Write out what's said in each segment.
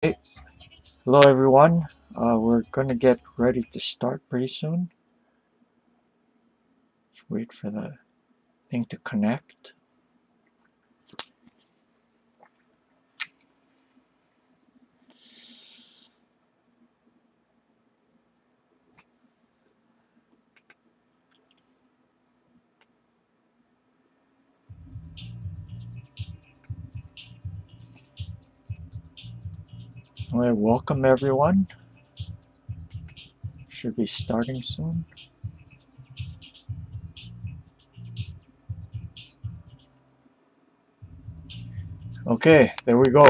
Hey, hello everyone. We're gonna get ready to start pretty soon. Let's wait for the thing to connect. Alright, welcome everyone. Should be starting soon. Okay, there we go.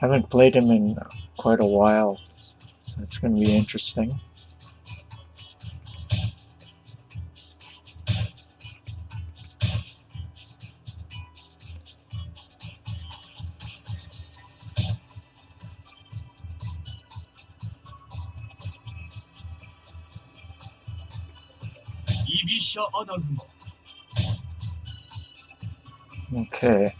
Haven't played him in quite a while, so it's gonna be interesting. Okay.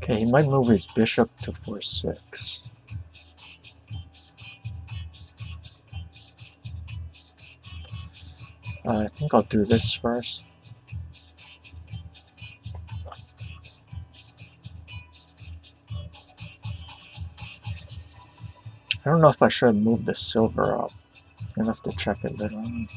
Okay, he might move his bishop to 4-6. I think I'll do this first. I don't know if I should move the silver up. I'll have to check it later on.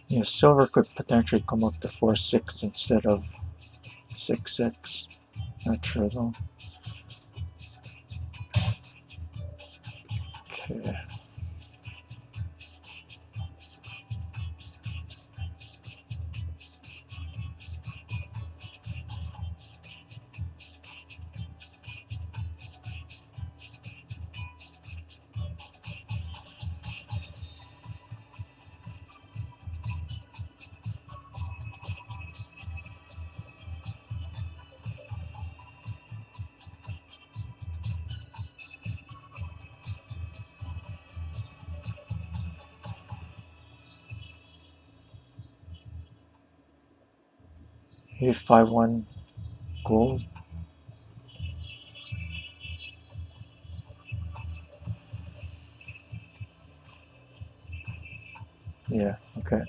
Yeah, silver could potentially come up to 4-6 instead of 6-6. Not sure though. Okay. Maybe 5-1 gold. Yeah, okay.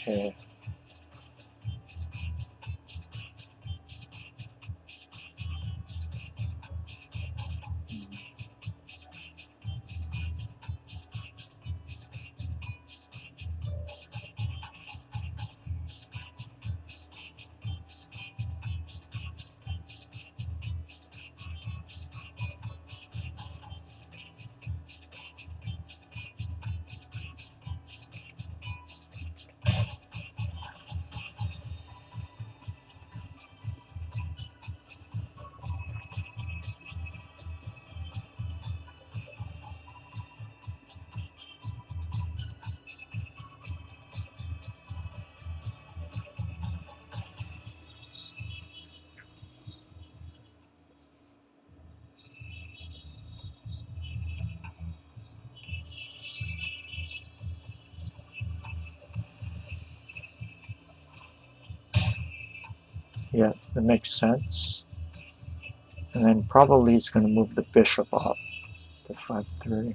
Okay. Yeah, that makes sense. And then probably he's going to move the bishop up to 5-3.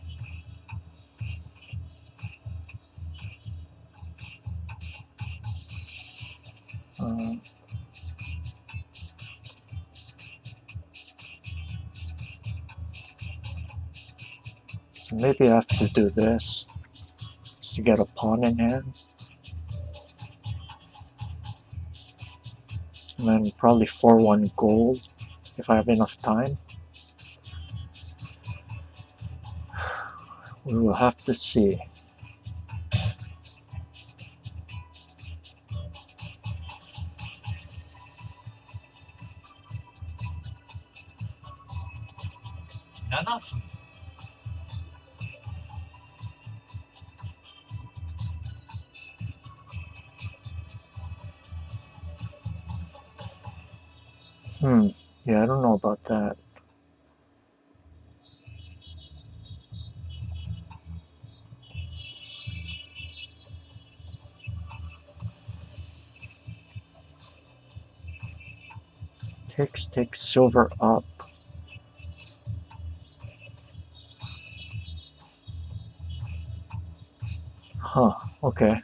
So maybe I have to do this to get a pawn in hand. And then probably 4-1 gold if I have enough time. We will have to see. Yeah, I don't know about that. Takes silver up. Huh, okay.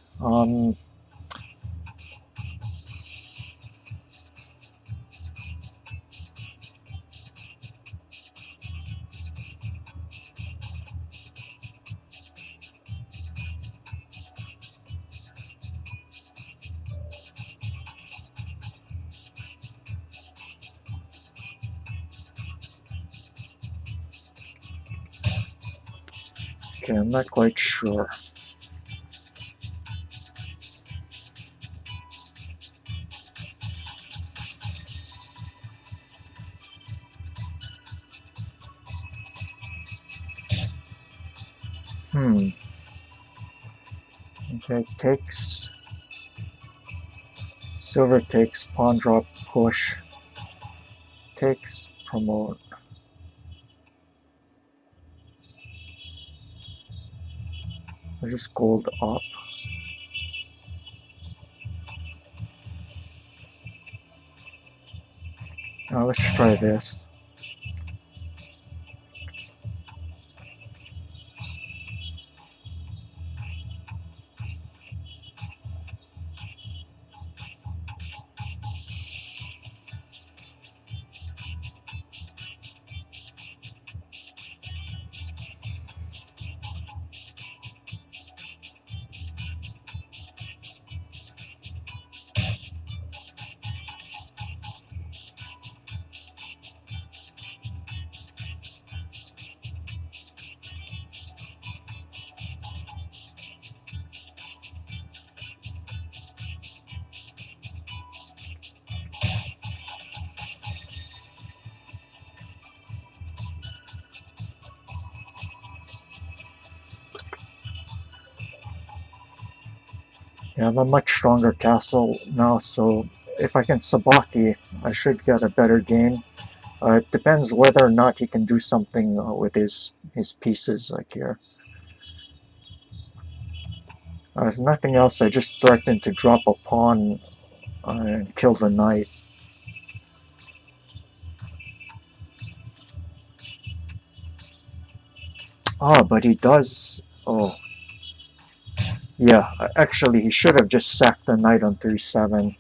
Okay, I'm not quite sure. Okay, takes. Silver takes, pawn drop, push. Takes, promote. I just gold up. Now let's try this. I have a much stronger castle now, so if I can Sabaki, I should get a better game. It depends whether or not he can do something with his pieces, like here. If nothing else, I just threatened to drop a pawn and kill the knight. Ah, but he does... Oh. Yeah, actually, he should have just sacked the knight on 3-7.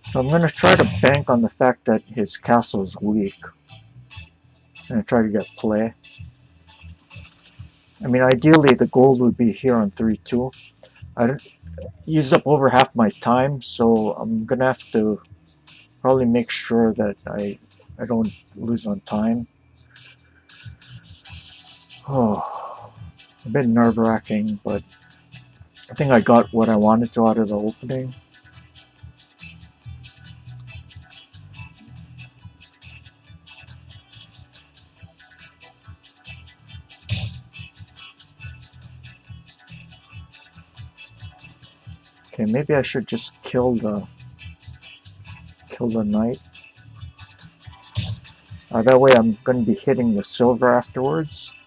So I'm going to try to bank on the fact that his castle is weak. And try to get play. I mean, ideally the gold would be here on 3-2. I used up over half my time, so I'm going to have to probably make sure that I don't lose on time. Oh, a bit nerve-wracking, but I think I got what I wanted to out of the opening. Okay, maybe I should just kill the knight. That way I'm going to be hitting the silver afterwards.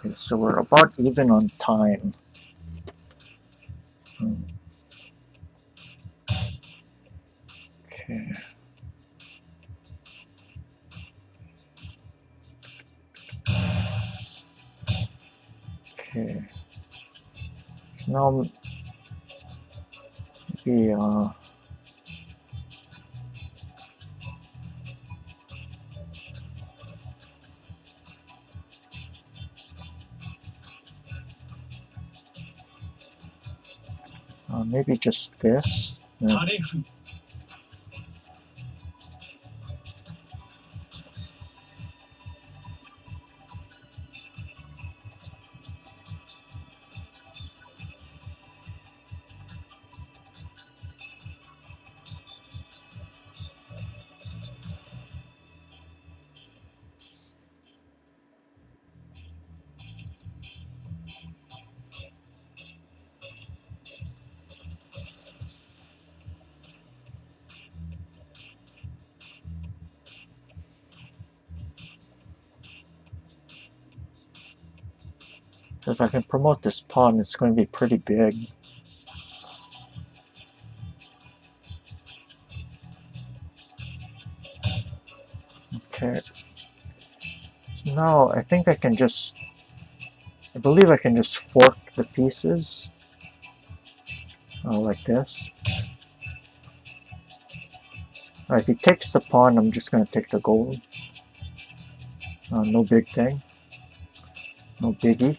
Okay, so we're about even on time. Okay. Okay. So now maybe maybe just this. Yeah. So if I can promote this pawn, it's going to be pretty big. Okay. Now I think I can just, I believe I can just fork the pieces like this. If he takes the pawn, I'm just going to take the gold. No big thing. No biggie.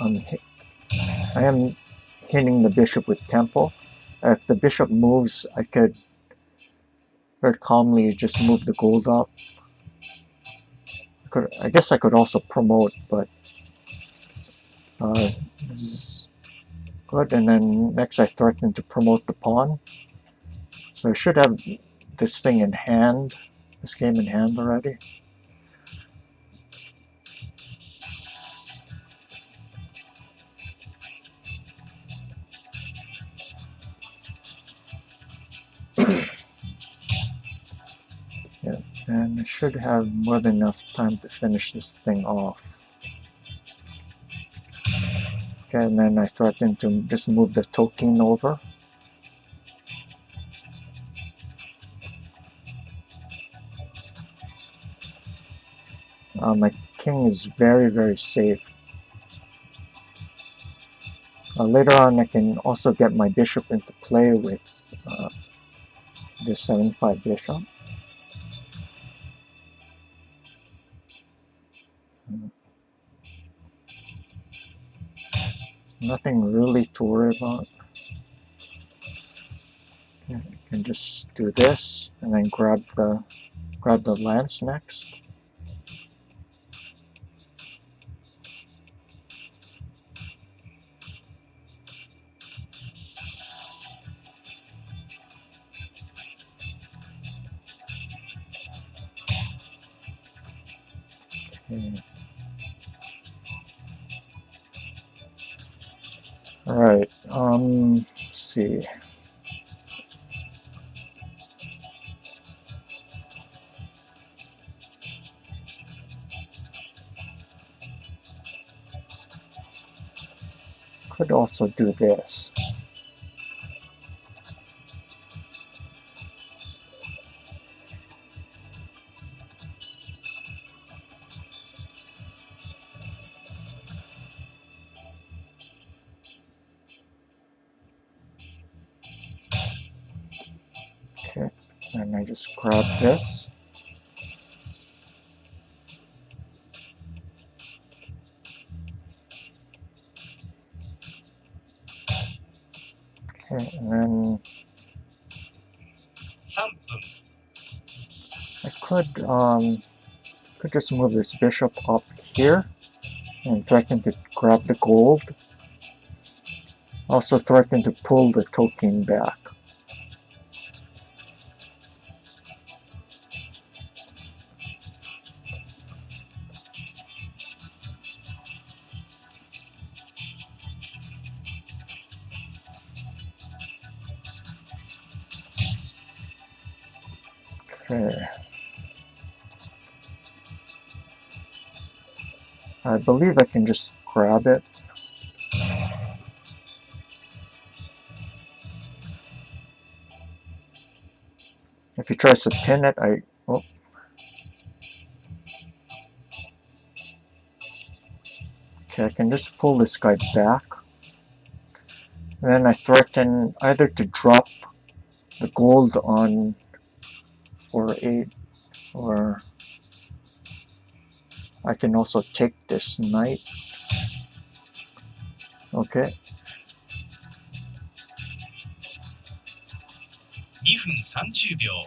Okay, I am hitting the bishop with tempo. If the bishop moves, I could very calmly just move the gold up. I guess I could also promote, but this is good. And then next I threaten to promote the pawn. So I should have this thing in hand, this game in hand already. Yeah, and I should have more than enough time to finish this thing off. Okay, and then I threaten to just move the token over. My king is very, very safe. Later on, I can also get my bishop into play with the 7-5 bishop. Nothing really to worry about. Yeah, I can just do this and then grab the lance next. Okay. Alright, let's see. Could also do this. Okay, and I just grab this. Okay, and then I could just move this bishop up here and threaten to grab the gold. Also threaten to pull the token back. Okay. I believe I can just grab it. If he tries to pin it, oh. Okay, I can just pull this guy back. And then I threaten either to drop the gold on 4-8, or I can also take this knight. Okay. 2分30秒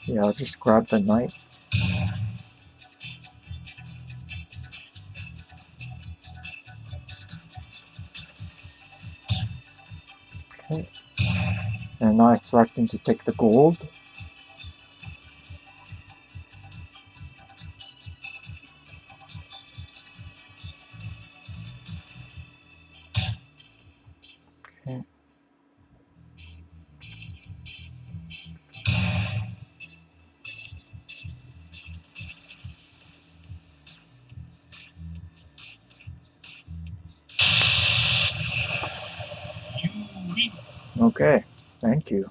Yeah, I'll just grab the knight. Okay. And now I threaten to take the gold. Okay. You win. Okay, thank you.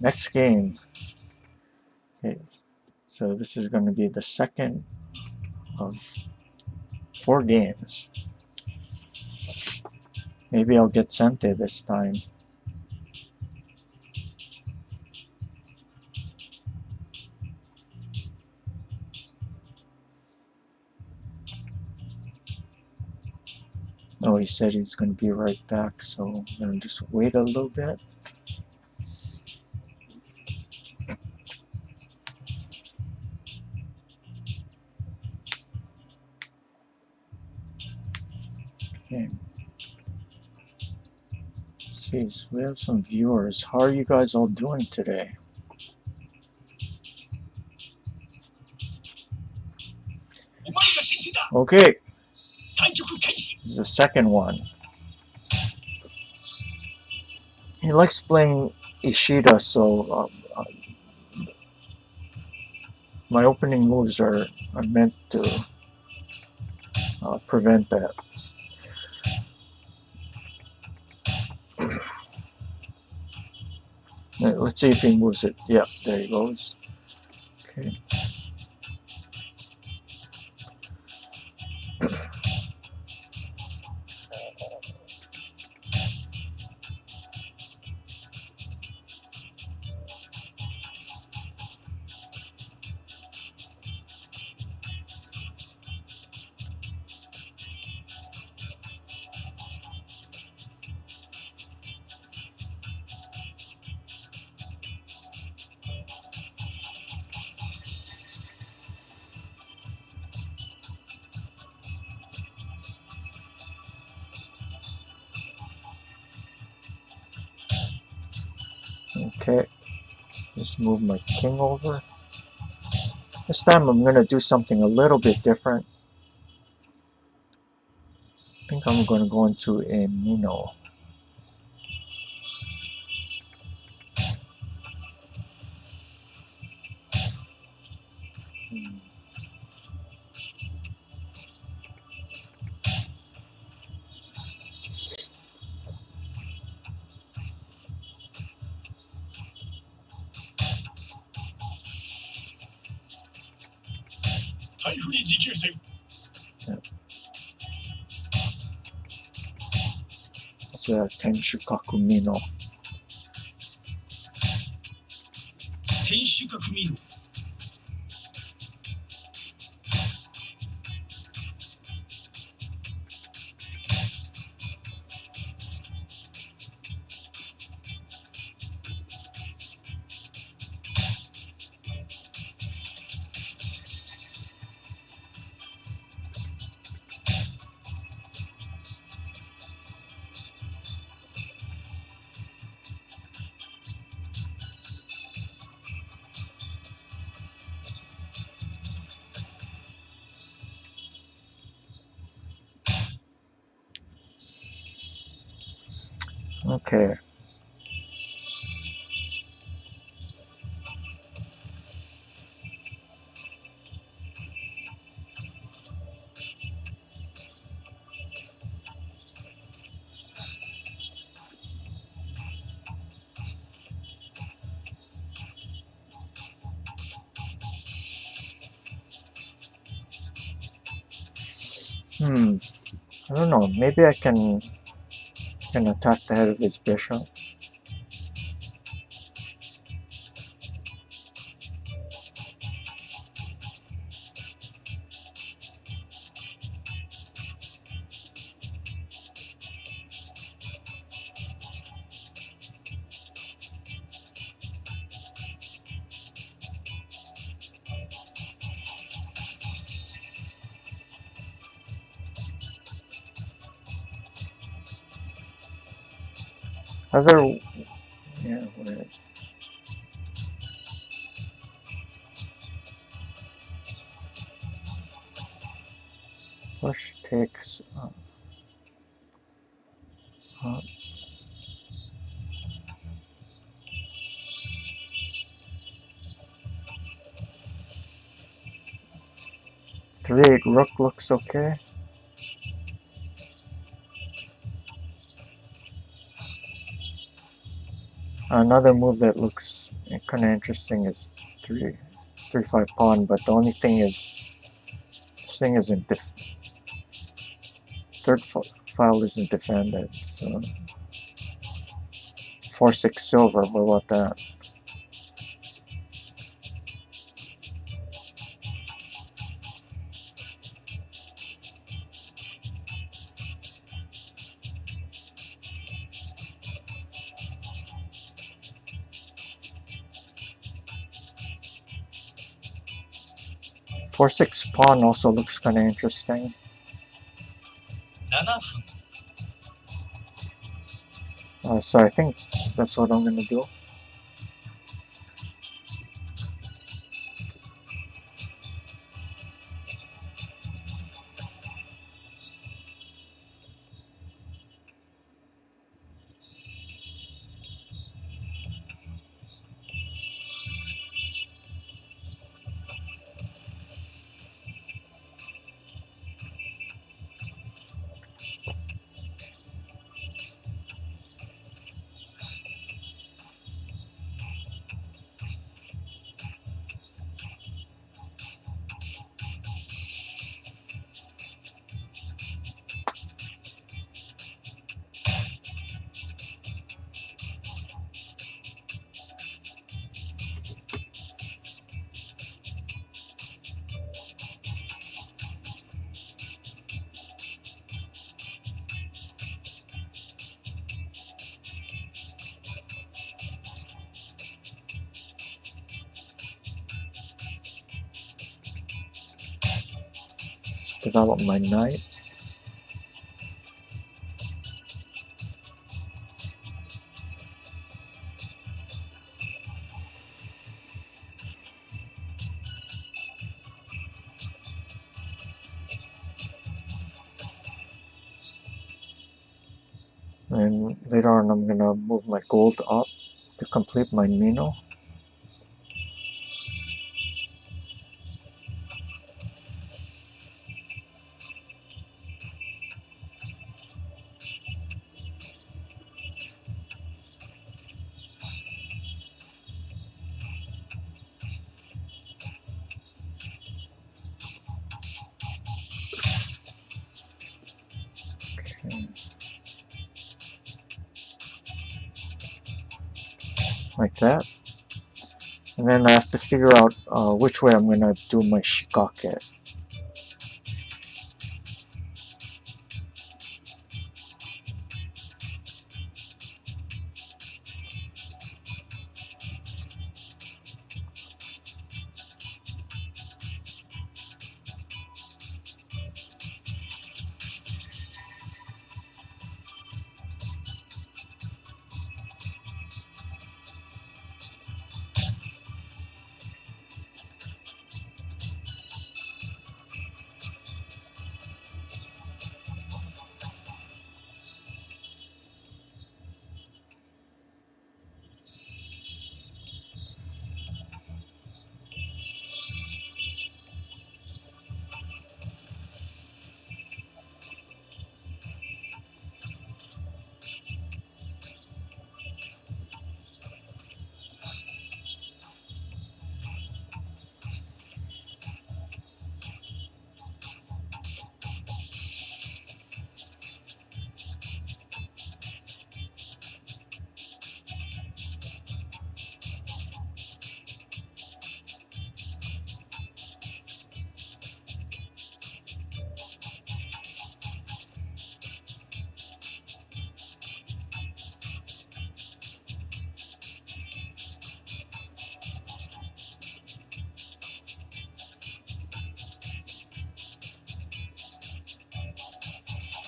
Next game. Okay, so this is going to be the second of 4 games. Maybe I'll get Sente this time. Oh, he said he's going to be right back, so I'm going to just wait a little bit. Okay. See, so we have some viewers. How are you guys all doing today? Okay, this is the second one. He likes playing Ishida, so my opening moves are meant to prevent that. Let's see if he moves it. Yeah, there he goes. Okay. Okay, just move my king over. This time I'm going to do something a little bit different. I think I'm going to go into a Mino. It's a Tenshukaku Mino. Okay. I don't know. Maybe I can attack the head of his bishop. Other, yeah, wait. Push takes. Uh, 3/8 rook looks okay. Another move that looks kind of interesting is 3/5 pawn, but the only thing is this thing isn't third file isn't defended. So 4/6 silver. What about that? Four six pawn also looks kind of interesting. 7分 So I think that's what I'm gonna do. Let's develop my knight. And later on I'm gonna move my gold up to complete my Mino. Okay. Like that. And then I have to figure out which way I'm gonna do my shikake.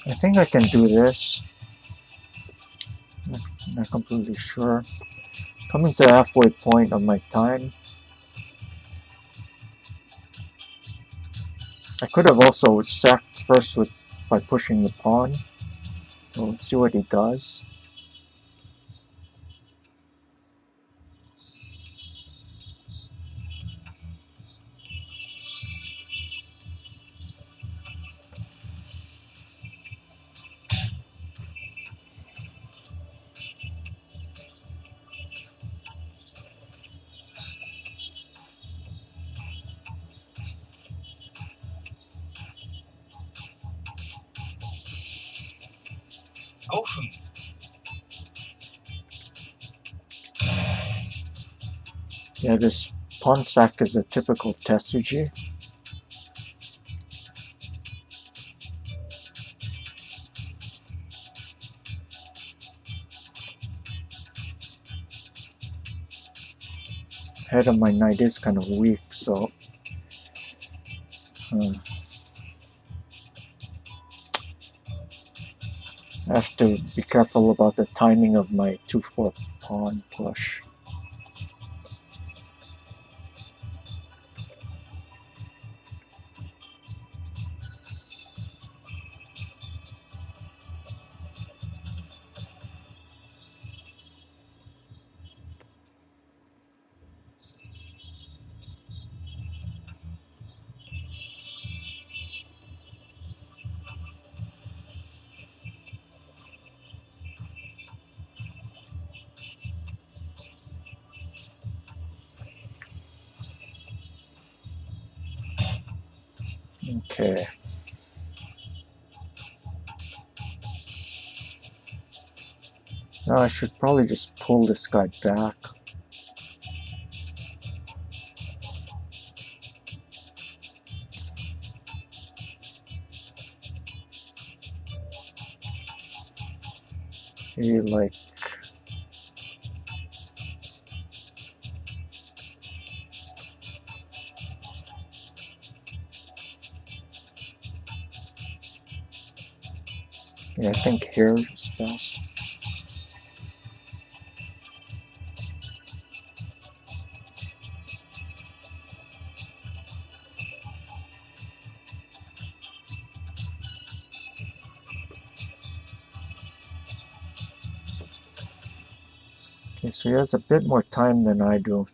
I think I can do this. Not completely sure. Coming to the halfway point of my time. I could have also sacked first by pushing the pawn. So let's see what he does.5分。Yeah, this pawn sack is a typical Tetsuji. Head of my knight is kind of weak, so I have to be careful about the timing of my 2-4 pawn push. Okay. Now I should probably just pull this guy back. Maybe like... Yeah, I think here is best. Okay, so he has a bit more time than I do.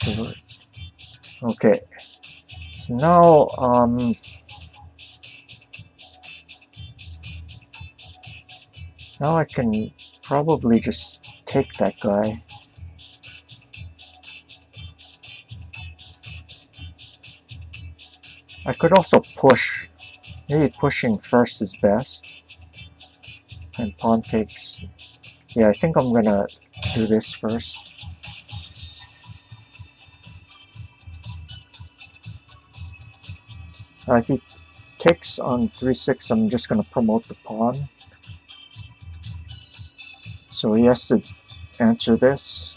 So, okay. So now I can probably just take that guy. I could also push. Maybe pushing first is best. And pawn takes... Yeah, I think I'm gonna do this first. If he takes on 3-6, I'm just gonna promote the pawn. So he has to answer this.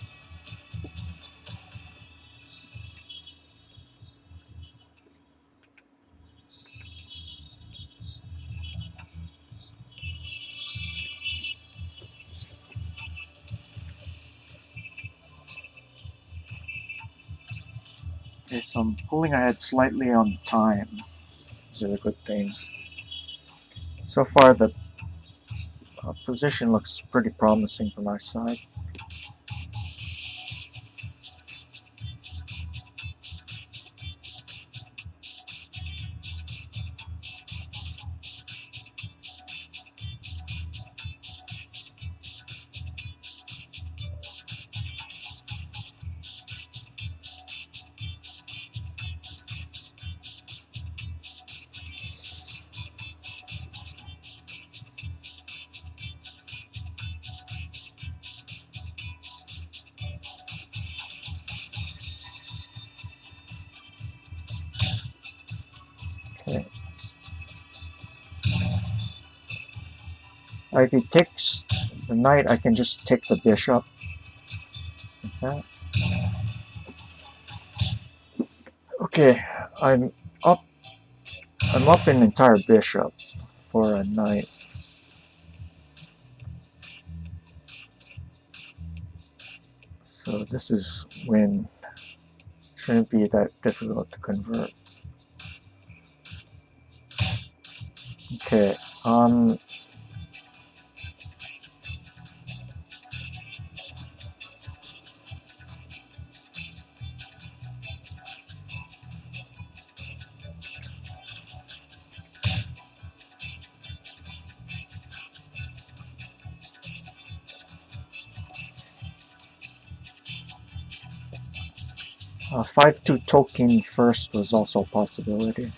Okay, so I'm pulling ahead slightly on time. This is a good thing. So far, the position looks pretty promising from our side. If he takes the knight, I can just take the bishop. Like that. Okay, I'm up. I'm up an entire bishop for a knight. So this is when shouldn't be that difficult to convert. Okay, 5-2 token first was also a possibility.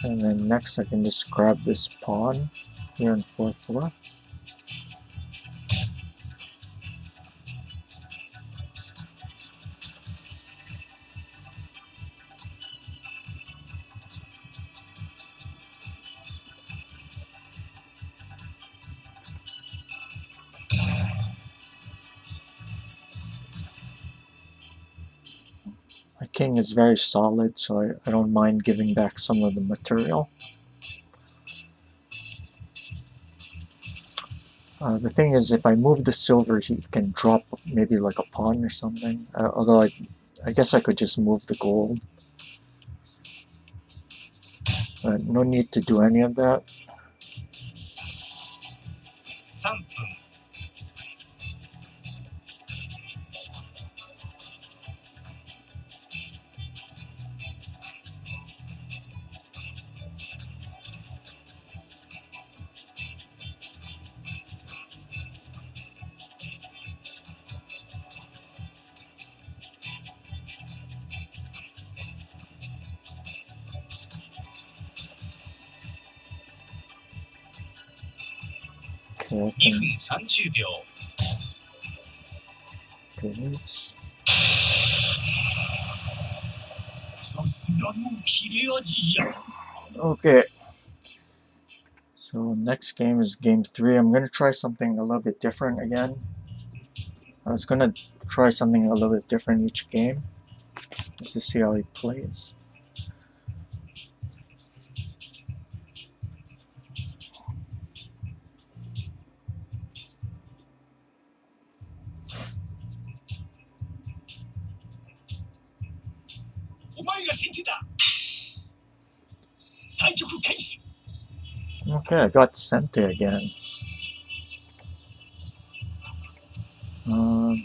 And then next I can just grab this pawn here in 4-4. My king is very solid, so I don't mind giving back some of the material. The thing is, if I move the silver, he can drop maybe like a pawn or something. Although I guess I could just move the gold. No need to do any of that. 3分 Okay, I 2 can 分30秒 do this. さすがの切れ味じゃ Okay. So next game is game 3. I'm gonna try something a little bit different again. I was gonna try something a little bit different each game, just to see how he plays. お前が先手だ対局開始 Okay, I got Sente again. Um,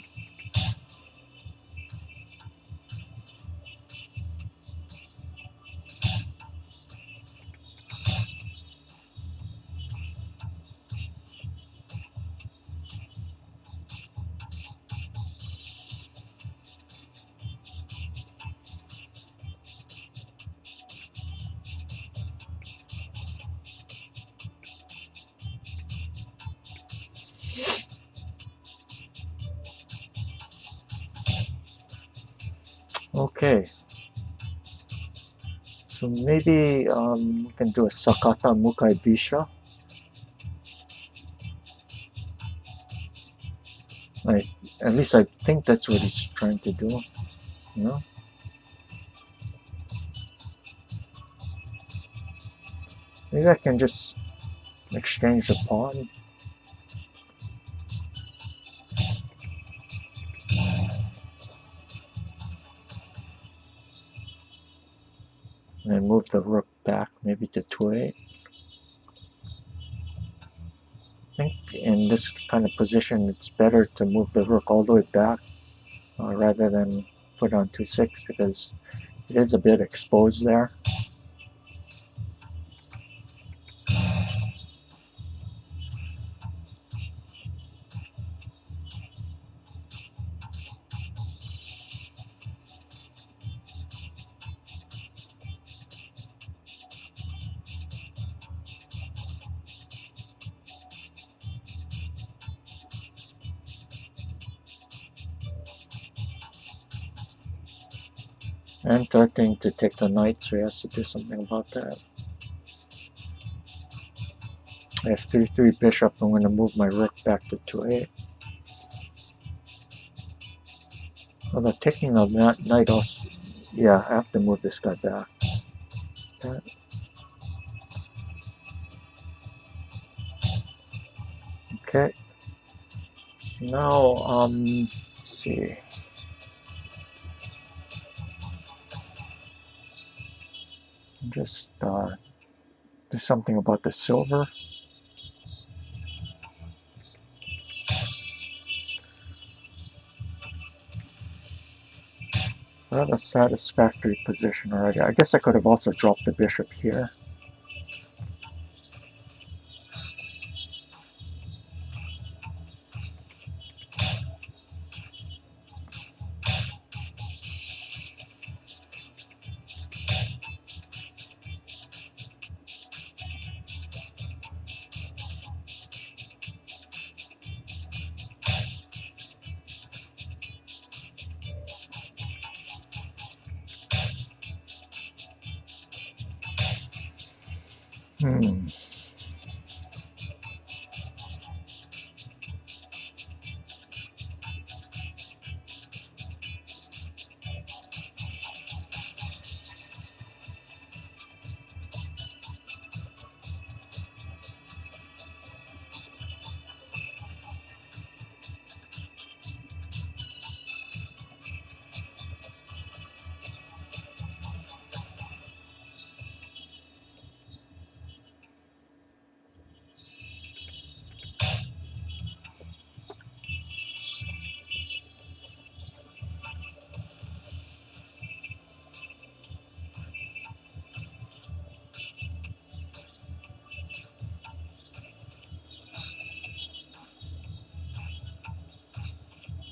okay. So maybe we can do a Sakata Mukai Bisha. Like, at least I think that's what he's trying to do. You know? Maybe I can just exchange the pawn. and then move the rook back maybe to 2-8. I think in this kind of position it's better to move the rook all the way back rather than put on 2-6 because it is a bit exposed there. And threatening to take the knight, so he has to do something about that. I have 3-3 bishop. I'm going to move my rook back to 2-8. Although taking the knight also, yeah, I have to move this guy back. Okay. Now, let's see. Just do something about the silver. I have a satisfactory position already. I guess I could have also dropped the bishop here.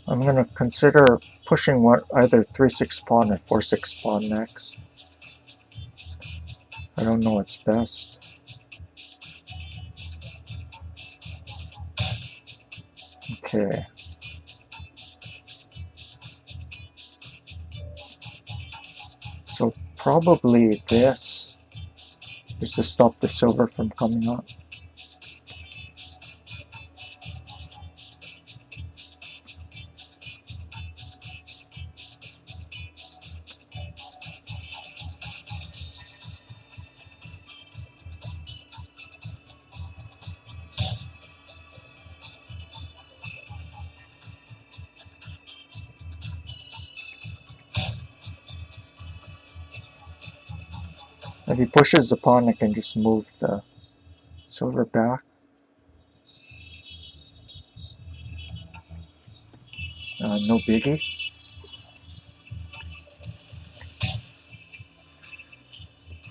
I'm going to consider pushing either 3-6 pawn or 4-6 pawn next. I don't know what's best. Okay. So probably this is to stop the silver from coming up. If he pushes the pawn, I can just move the silver back. No biggie.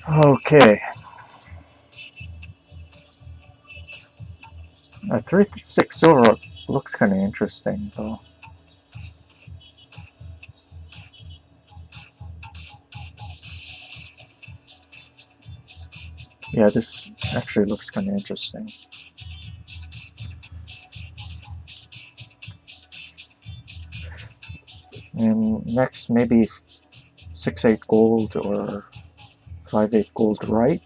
Okay. A 3-6 silver looks kind of interesting, though. Yeah, this actually looks kind of interesting. And next, maybe 6-8 gold or 5-8 gold right.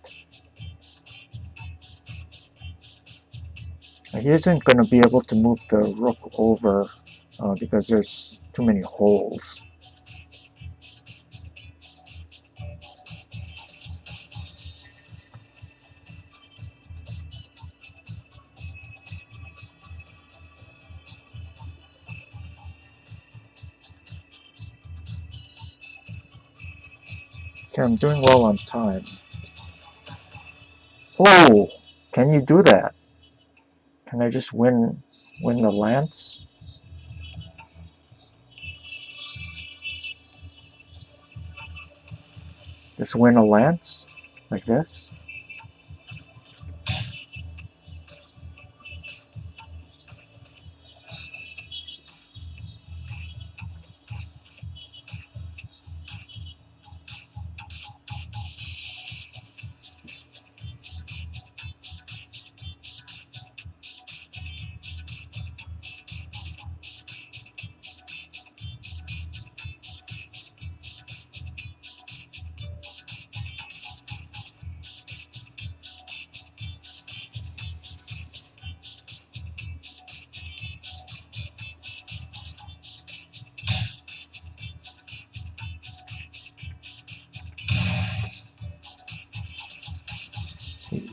He isn't going to be able to move the rook over because there's too many holes. Okay, I'm doing well on time. Oh! Can you do that? Can I just win the lance? Just win a lance? Like this?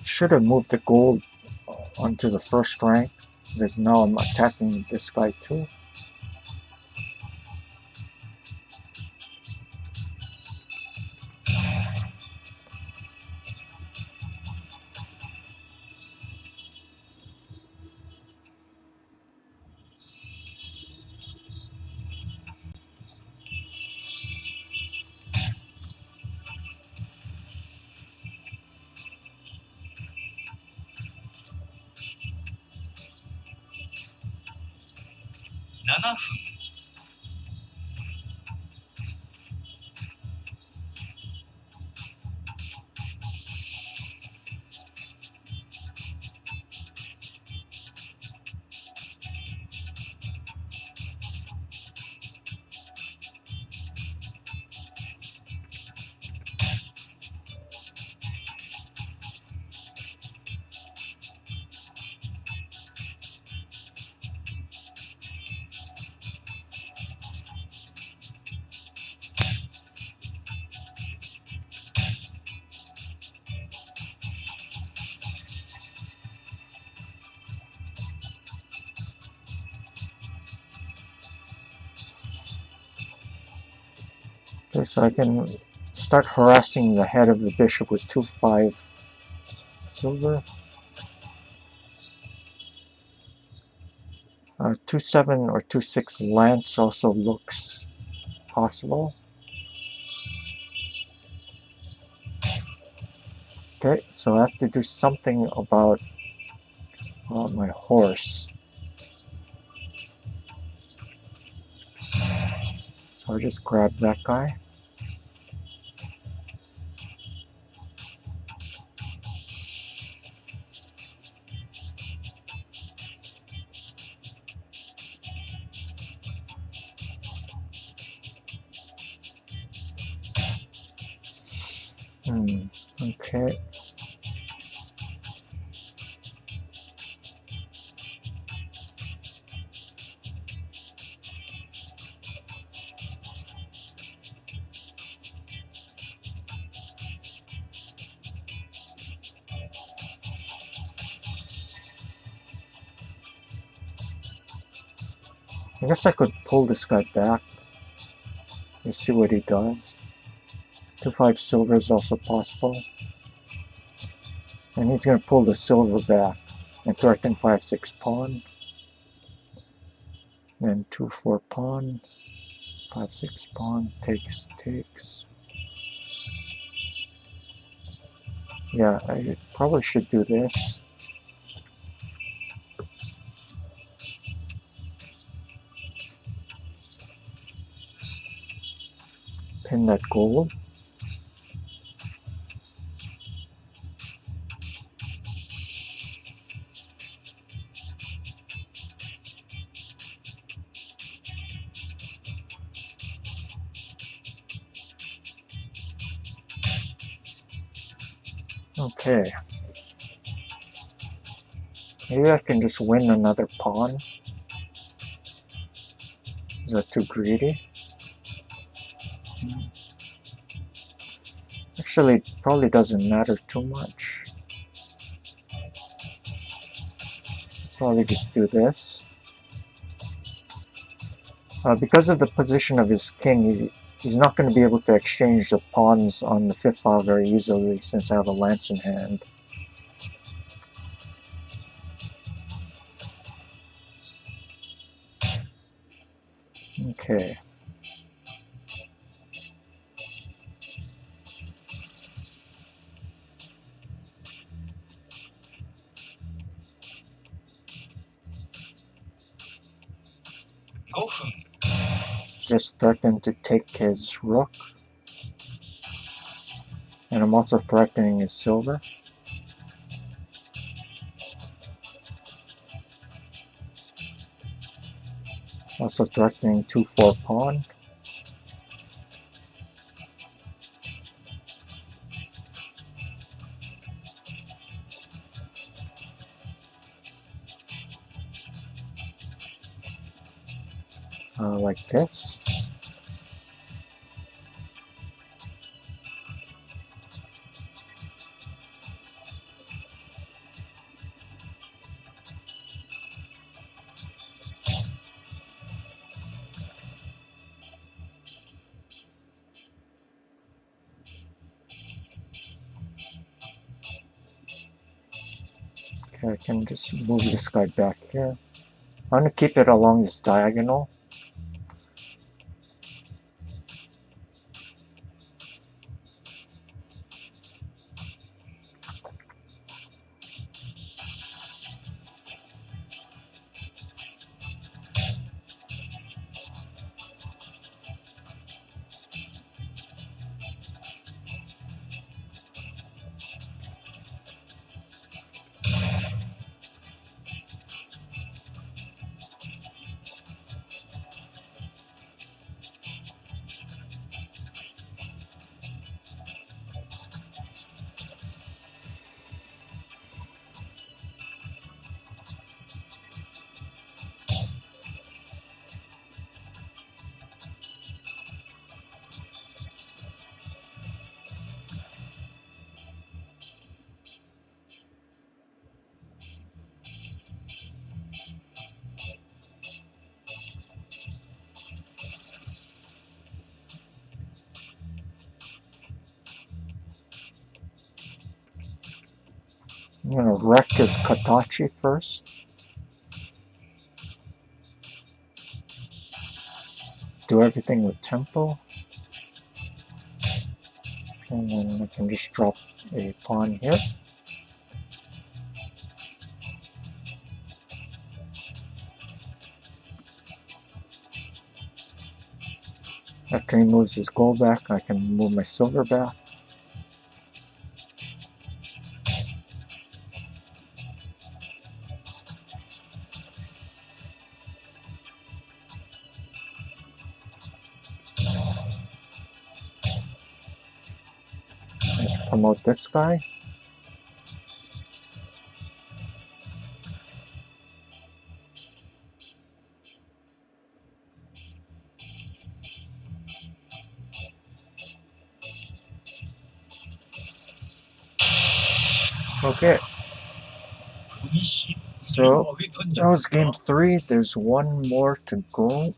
Should have moved the gold onto the first rank, because now I'm attacking this guy too. Okay, so I can start harassing the head of the bishop with 2-5 silver. 2-7 or 2-6 lance also looks possible. Okay, so I have to do something about my horse. So I'll just grab that guy. Okay. I guess I could pull this guy back and see what he does. 2-5 silver is also possible. And he's going to pull the silver back and threaten 5-6 pawn. Then 2-4 pawn. 5-6 pawn. Takes. Yeah, I probably should do this. Pin that gold. Okay. Maybe I can just win another pawn. Is that too greedy? Actually, it probably doesn't matter too much. Probably just do this. Because of the position of his king, He's not going to be able to exchange the pawns on the 5th file very easily since I have a lance in hand. Okay. Just threaten to take his rook. And I'm also threatening his silver. Also threatening 2-4 pawn. Like this. Okay, I can just move this guy back here. I'm going to keep it along this diagonal. I'm going to wreck his Katachi first. Do everything with tempo. And then I can just drop a pawn here. After he moves his gold back, I can move my silver back. Let's promote this guy. Okay. So that was game 3. There's one more to go.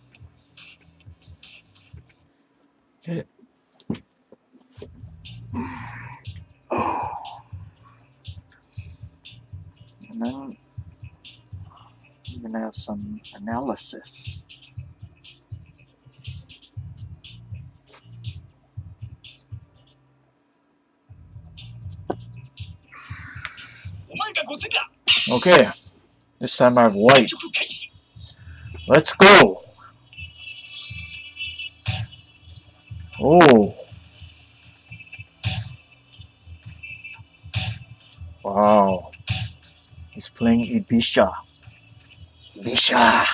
Okay. And then I'm gonna have some analysis. Okay, this time I have white. Let's go! Oh! Wow. He's playing Ibisha. Ibisha!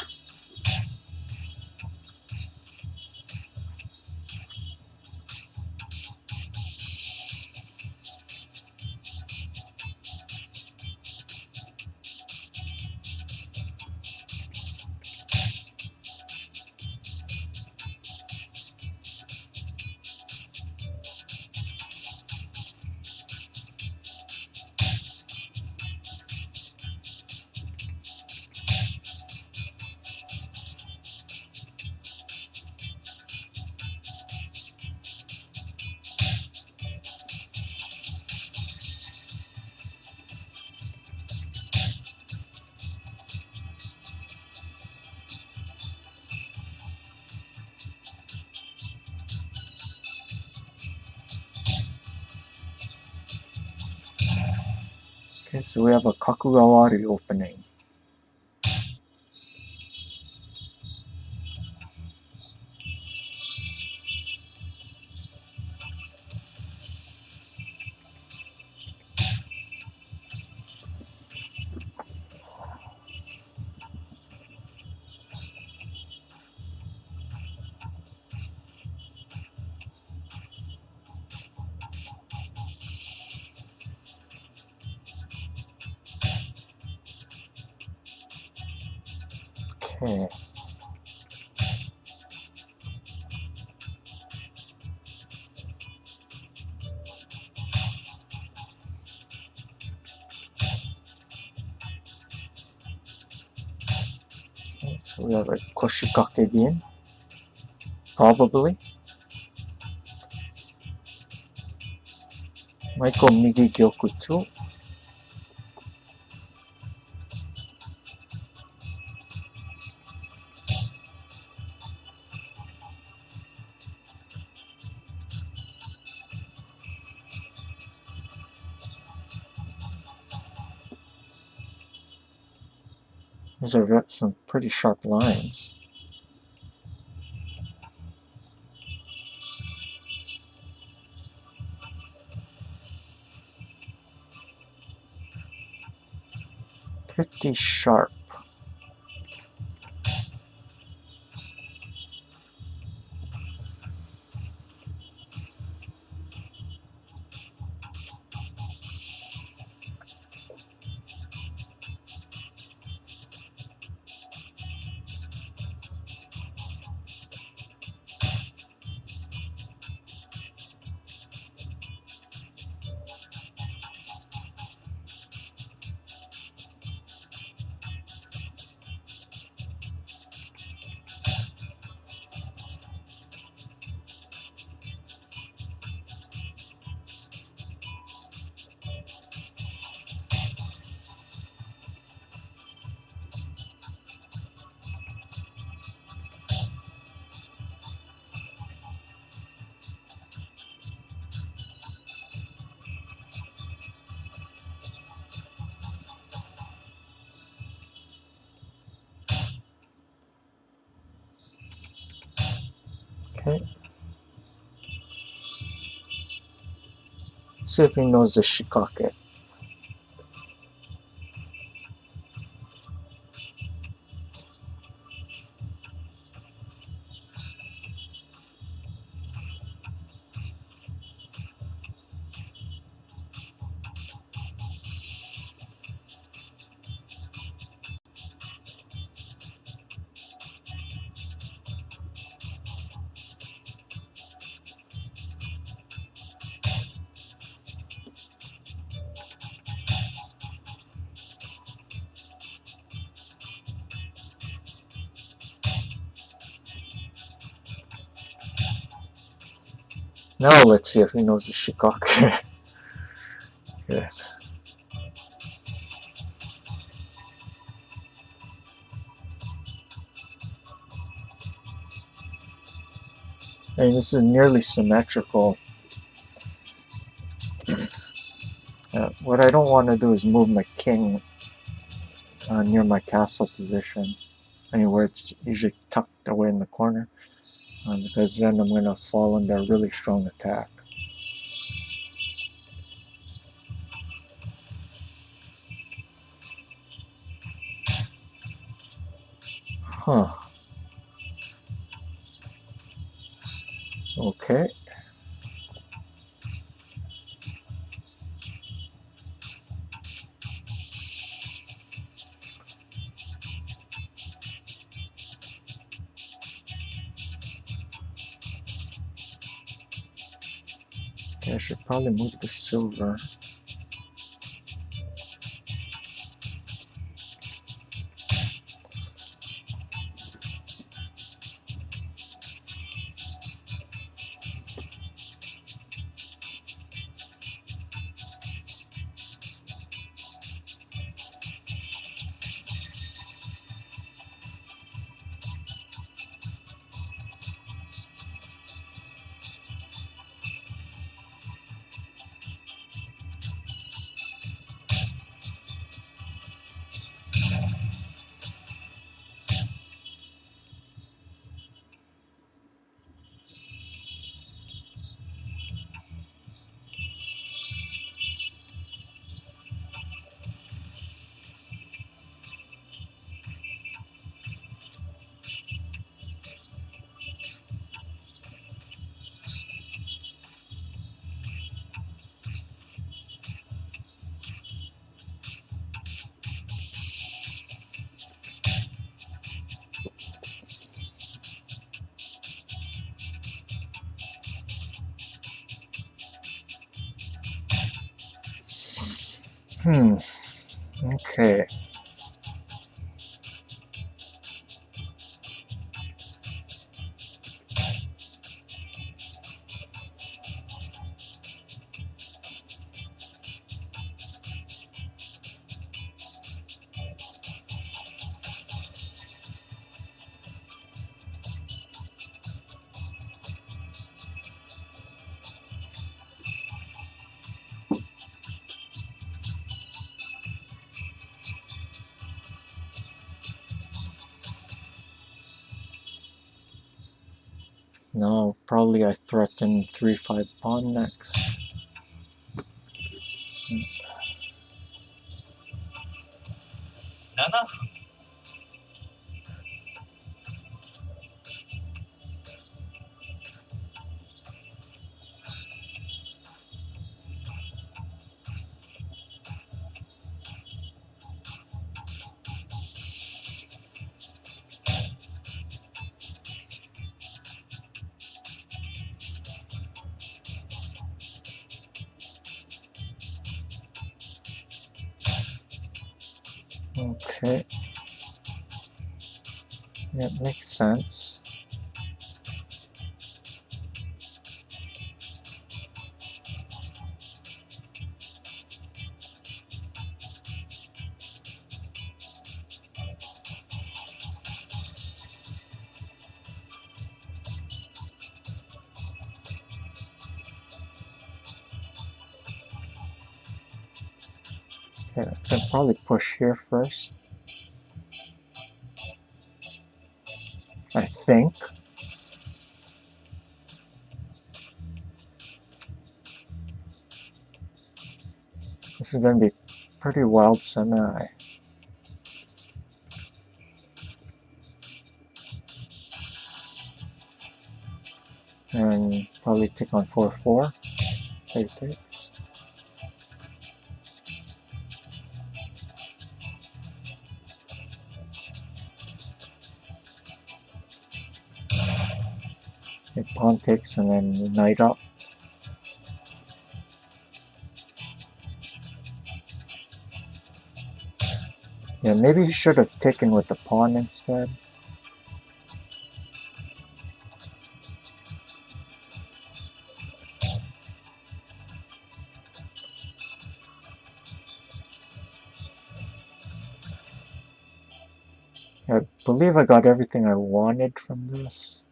Okay, so we have a Kakugawari opening. Okay. So we have a Koshikake again, probably. Might go Migi Gyoku too. Those are some pretty sharp lines. Pretty sharp. Okay. See if he knows the Shikake. Now let's see if he knows the Shikake. Yeah. I mean, this is nearly symmetrical. What I don't want to do is move my king near my castle position. I mean, where it's usually tucked away in the corner. Because then I'm going to fall under a really strong attack. Huh. Okay. Okay, I should probably move the silver. Hmm. Okay. Now probably I threaten 3-5 pawn next. 7分 Okay. Yeah, it makes sense. Okay, I can probably push here first. I think. This is going to be pretty wild semi. And probably take on 4-4. Take takes. Okay, pawn takes and then knight up. Yeah, maybe he should have taken with the pawn instead. I believe I got everything I wanted from this.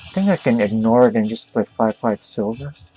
I think I can ignore it and just play 5-5 silver.5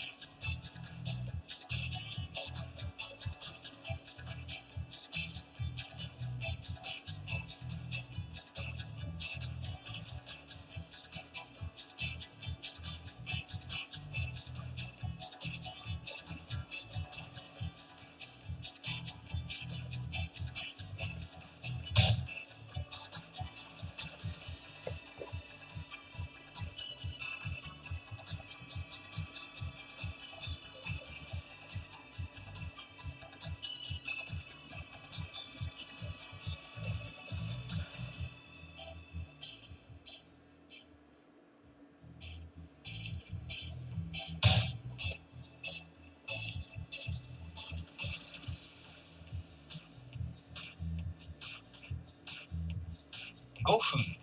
分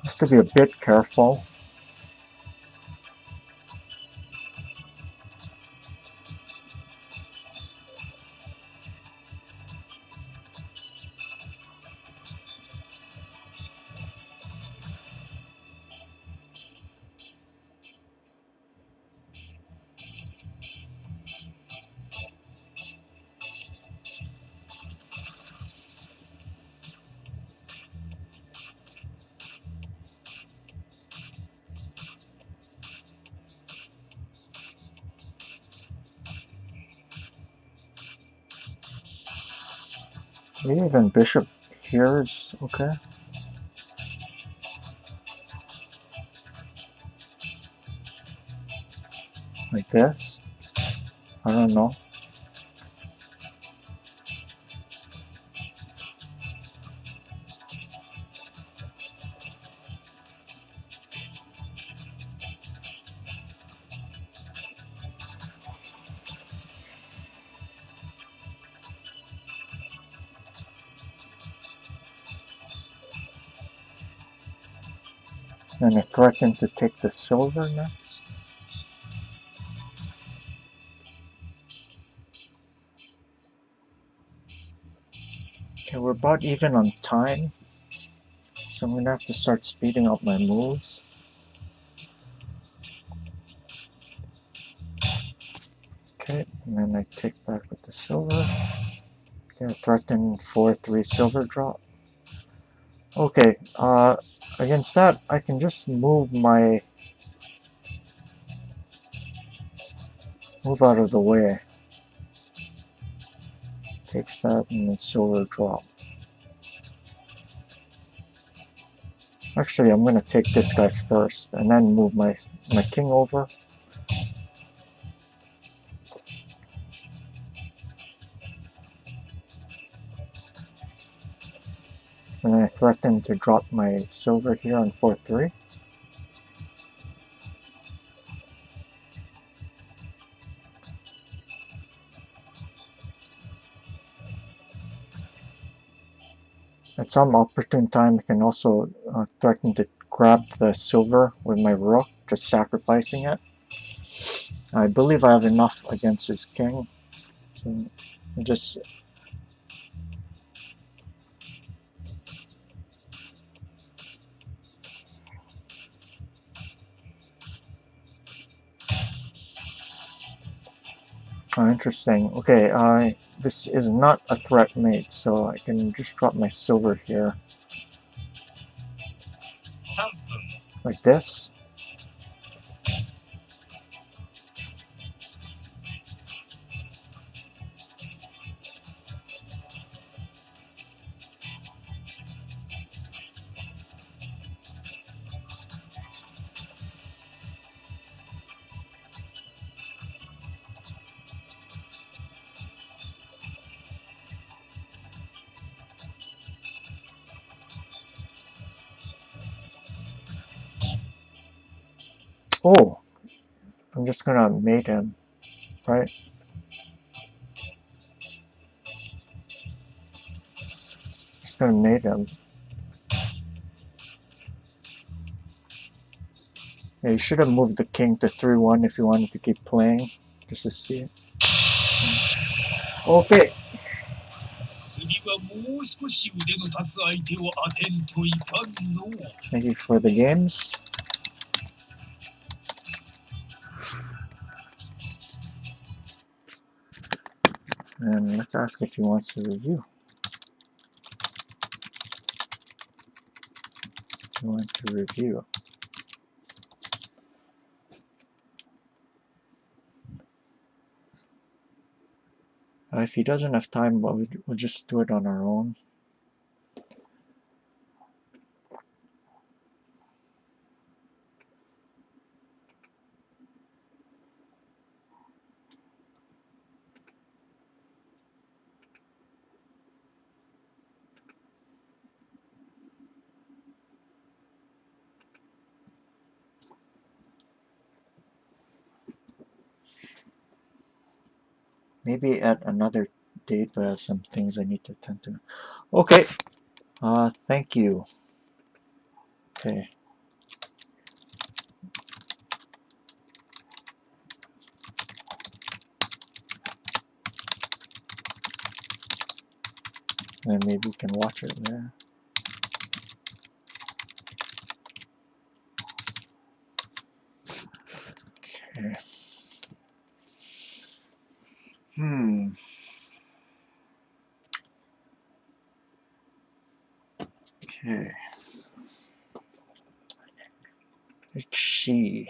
Have to be a bit careful. Maybe even bishop here is okay. Like this. I don't know. And I threaten to take the silver next. Okay, we're about even on time. So I'm gonna have to start speeding up my moves. Okay, and then I take back with the silver. Okay, I threaten 4-3 silver drop. Okay, against that, I can just move out of the way. Takes that and then silver drop. Actually, I'm gonna take this guy first and then move my king over. And I threaten to drop my silver here on 4-3. At some opportune time, I can also threaten to grab the silver with my rook, just sacrificing it. I believe I have enough against his king. So just interesting. Okay, this is not a threat mate, so I can just drop my silver here. Like this. Oh, I'm just gonna mate him, right? Just gonna mate him. Yeah, you should have moved the king to 3-1 if you wanted to keep playing, just to see it. Okay. 次はもう少し腕の立つ相手を当てんといかんのう。 Thank you for the games. And let's ask if he wants to review. He wants to review. If he doesn't have time, we'll just do it on our own. Maybe at another date, but I have some things I need to attend to. Okay. Thank you. Okay. And maybe you can watch it there. Okay. Okay. Let's see.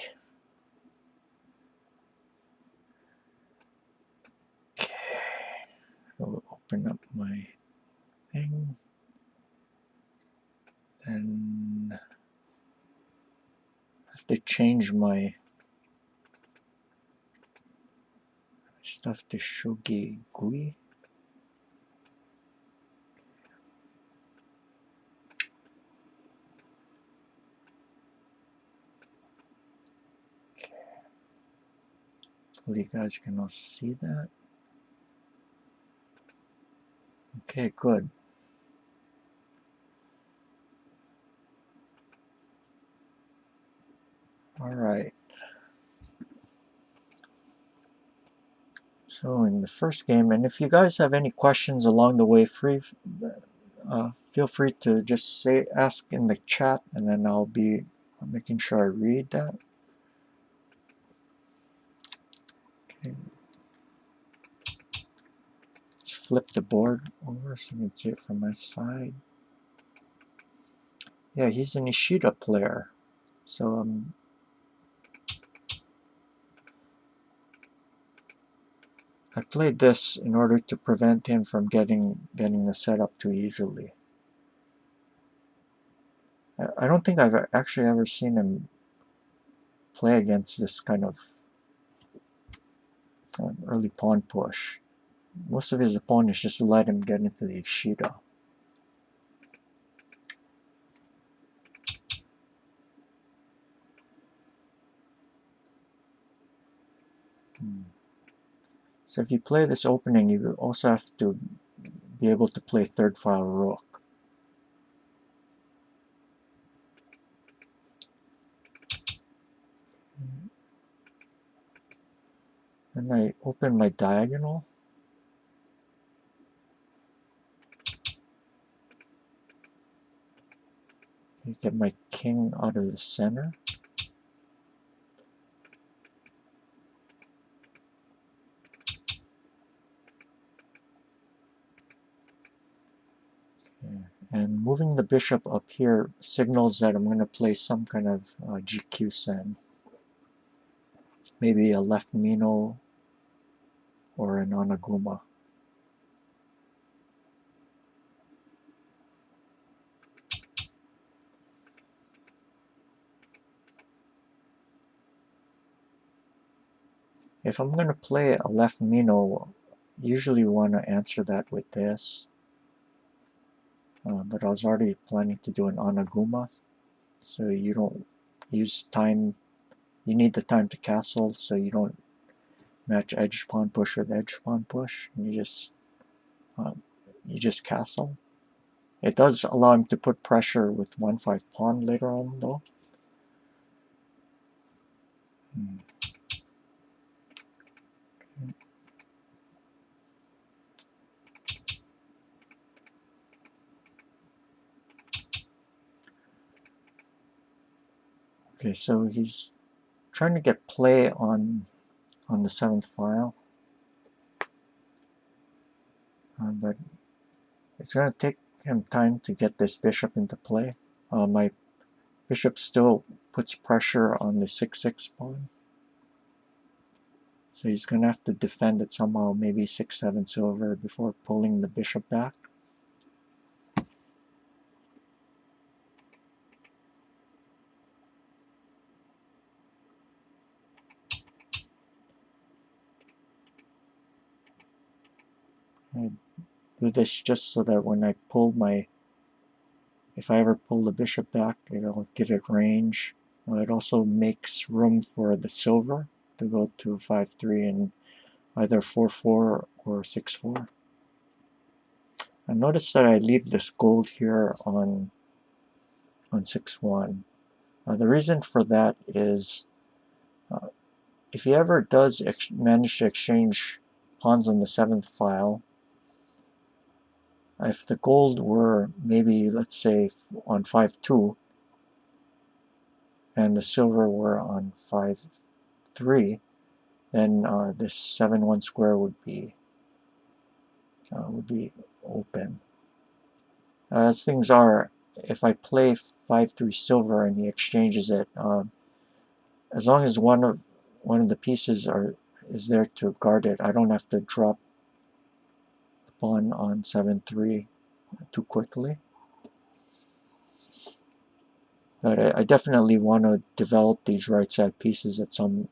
Okay. I'll open up my thing. And I have to change my stuff to ShogiWars. Hopefully you guys can all see that. Okay, good. Alright. So in the first game, and if you guys have any questions along the way, feel free to just ask in the chat, and then I'll be making sure I read that. Okay. Let's flip the board over so you can see it from my side. Yeah, he's an Ishida player. So I played this in order to prevent him from getting the setup too easily. I don't think I've actually ever seen him play against this kind of early pawn push. Most of his opponents just let him get into the Ishida. So if you play this opening, you also have to be able to play third file rook. And I open my diagonal. You get my king out of the center. Okay. And moving the bishop up here signals that I'm going to play some kind of GQ sen. Maybe a left mino or an anaguma. If I'm going to play a left mino, usually want to answer that with this. But I was already planning to do an anaguma, so you don't use time. You need the time to castle, so you don't match edge pawn push with edge pawn push. You just castle. It does allow him to put pressure with 1-5 pawn later on, though. Okay, so he's trying to get play on the 7th file, but it's going to take him time to get this bishop into play. My bishop still puts pressure on the 6-6 pawn, so he's going to have to defend it somehow, maybe 6-7 silver before pulling the bishop back. I do this just so that when I pull if I ever pull the bishop back, it'll give it range. It also makes room for the silver to go to 5-3 and either 4-4 or 6-4. I notice that I leave this gold here on 6-1. The reason for that is if he ever does manage to exchange pawns on the 7th file, if the gold were maybe, let's say, on 5-2, and the silver were on 5-3, then this 7-1 square would be open. As things are, if I play 5-3 silver and he exchanges it, as long as one of the pieces is there to guard it, I don't have to drop the pawn on 7-3. too quickly. But I definitely want to develop these right side pieces at some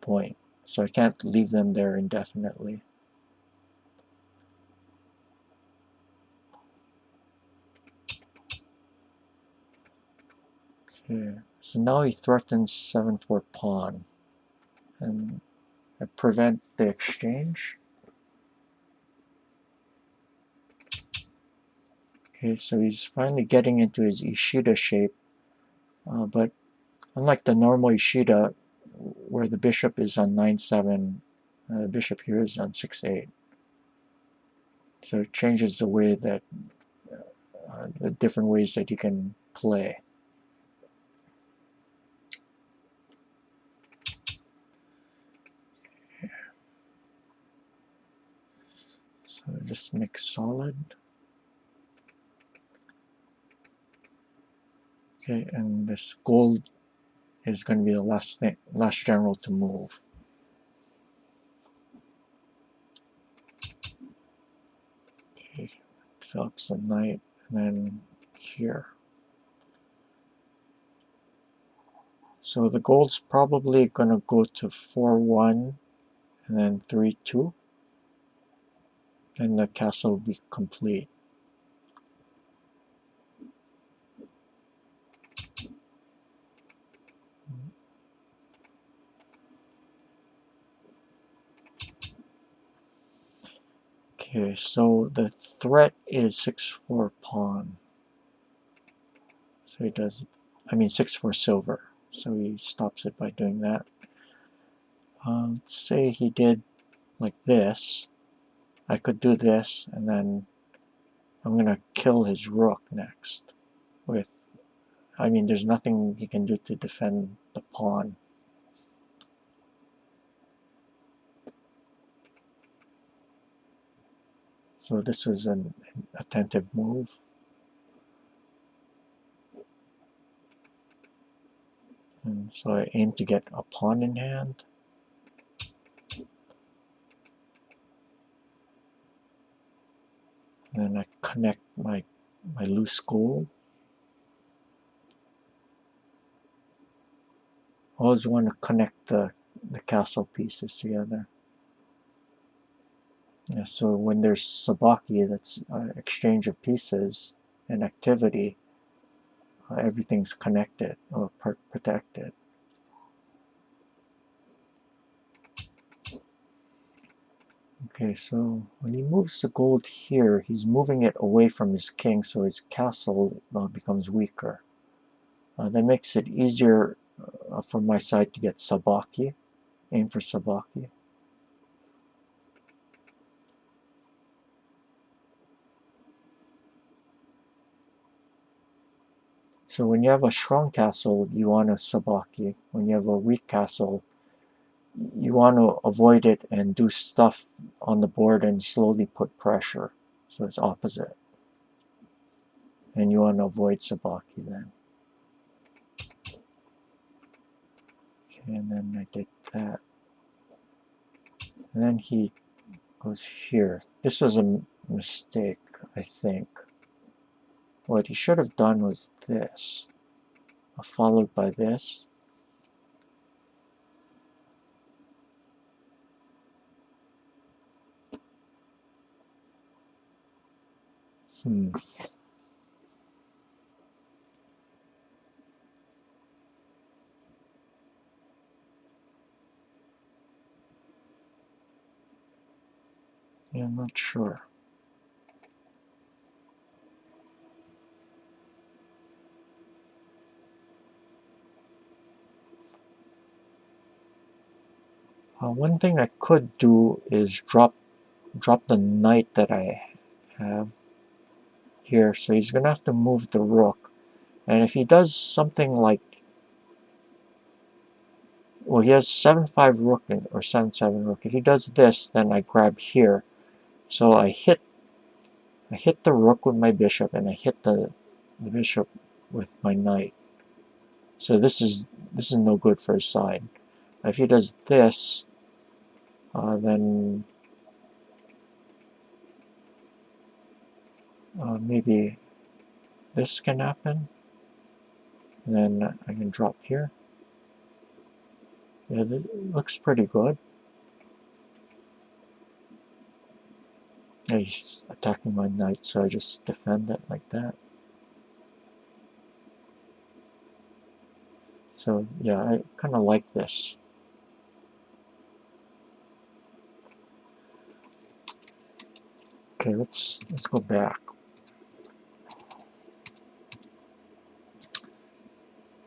point, so I can't leave them there indefinitely. Okay, so now he threatens 7-4 pawn, and I prevent the exchange. Okay, so he's finally getting into his Ishida shape, but unlike the normal Ishida, where the bishop is on 9-7, the bishop here is on 6-8. So it changes the way that, the different ways that you can play. So just make solid. Okay, and this gold is going to be the last general to move. Okay, develops the knight, and then here. So the gold's probably going to go to 4-1 and then 3-2, and the castle will be complete. Okay, so the threat is 6-4 pawn. So he does, I mean 6-4 silver. So he stops it by doing that. Let's say he did like this. I could do this, and then I'm going to kill his rook next. With, I mean, there's nothing he can do to defend the pawn. So this was an attentive move. And so I aim to get a pawn in hand. And then I connect my loose gold. I always want to connect the castle pieces together. Yeah, so when there's sabaki, that's exchange of pieces and activity, everything's connected or protected. Okay, so when he moves the gold here, he's moving it away from his king, so his castle becomes weaker. That makes it easier for my side to get sabaki, aim for sabaki. So when you have a strong castle, you want a sabaki. When you have a weak castle, you want to avoid it and do stuff on the board and slowly put pressure. So it's opposite. And you want to avoid sabaki then. Okay, and then I did that. And then he goes here. This was a mistake, I think. What he should have done was this, followed by this. Yeah, I'm not sure. One thing I could do is drop the knight that I have here. So he's going to have to move the rook. And if he does something like, well, he has 7-5 rook or 7-7 rook. If he does this, then I grab here. So I hit the rook with my bishop, and I hit the bishop with my knight. So this is no good for his side. If he does this, then maybe this can happen. And then I can drop here. Yeah, this looks pretty good. He's attacking my knight, so I just defend it like that. So yeah, I kind of like this. Okay, let's go back.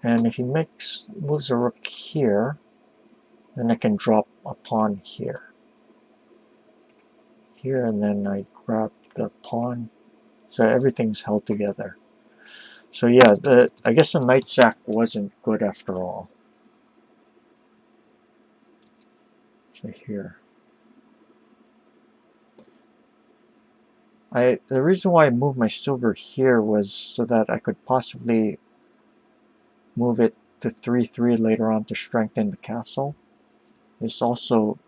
And if he moves a rook here, then I can drop a pawn here. Here, and then I grab the pawn. So everything's held together. So yeah, I guess the knight sack wasn't good after all. So here. The reason why I moved my silver here was so that I could possibly move it to 3-3 later on to strengthen the castle. This also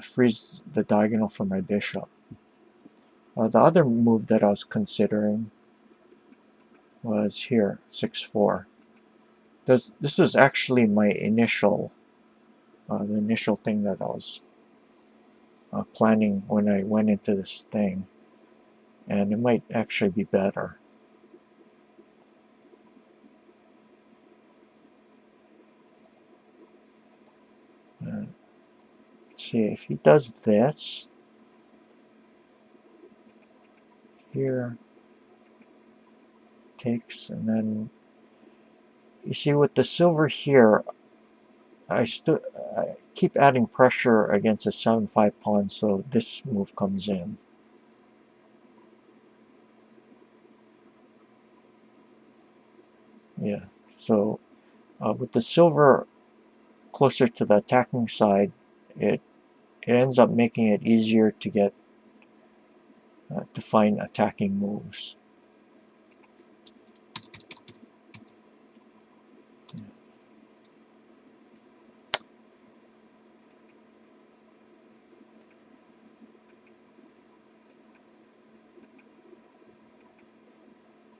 frees the diagonal for my bishop. The other move that I was considering was here, 6-4. This was actually my initial, the initial thing that I was planning when I went into this thing, and it might actually be better. Let's see, if he does this, here, takes, and then, you see with the silver here, I keep adding pressure against a 7-5 pawn, so this move comes in. Yeah, so with the silver closer to the attacking side, it ends up making it easier to get to find attacking moves.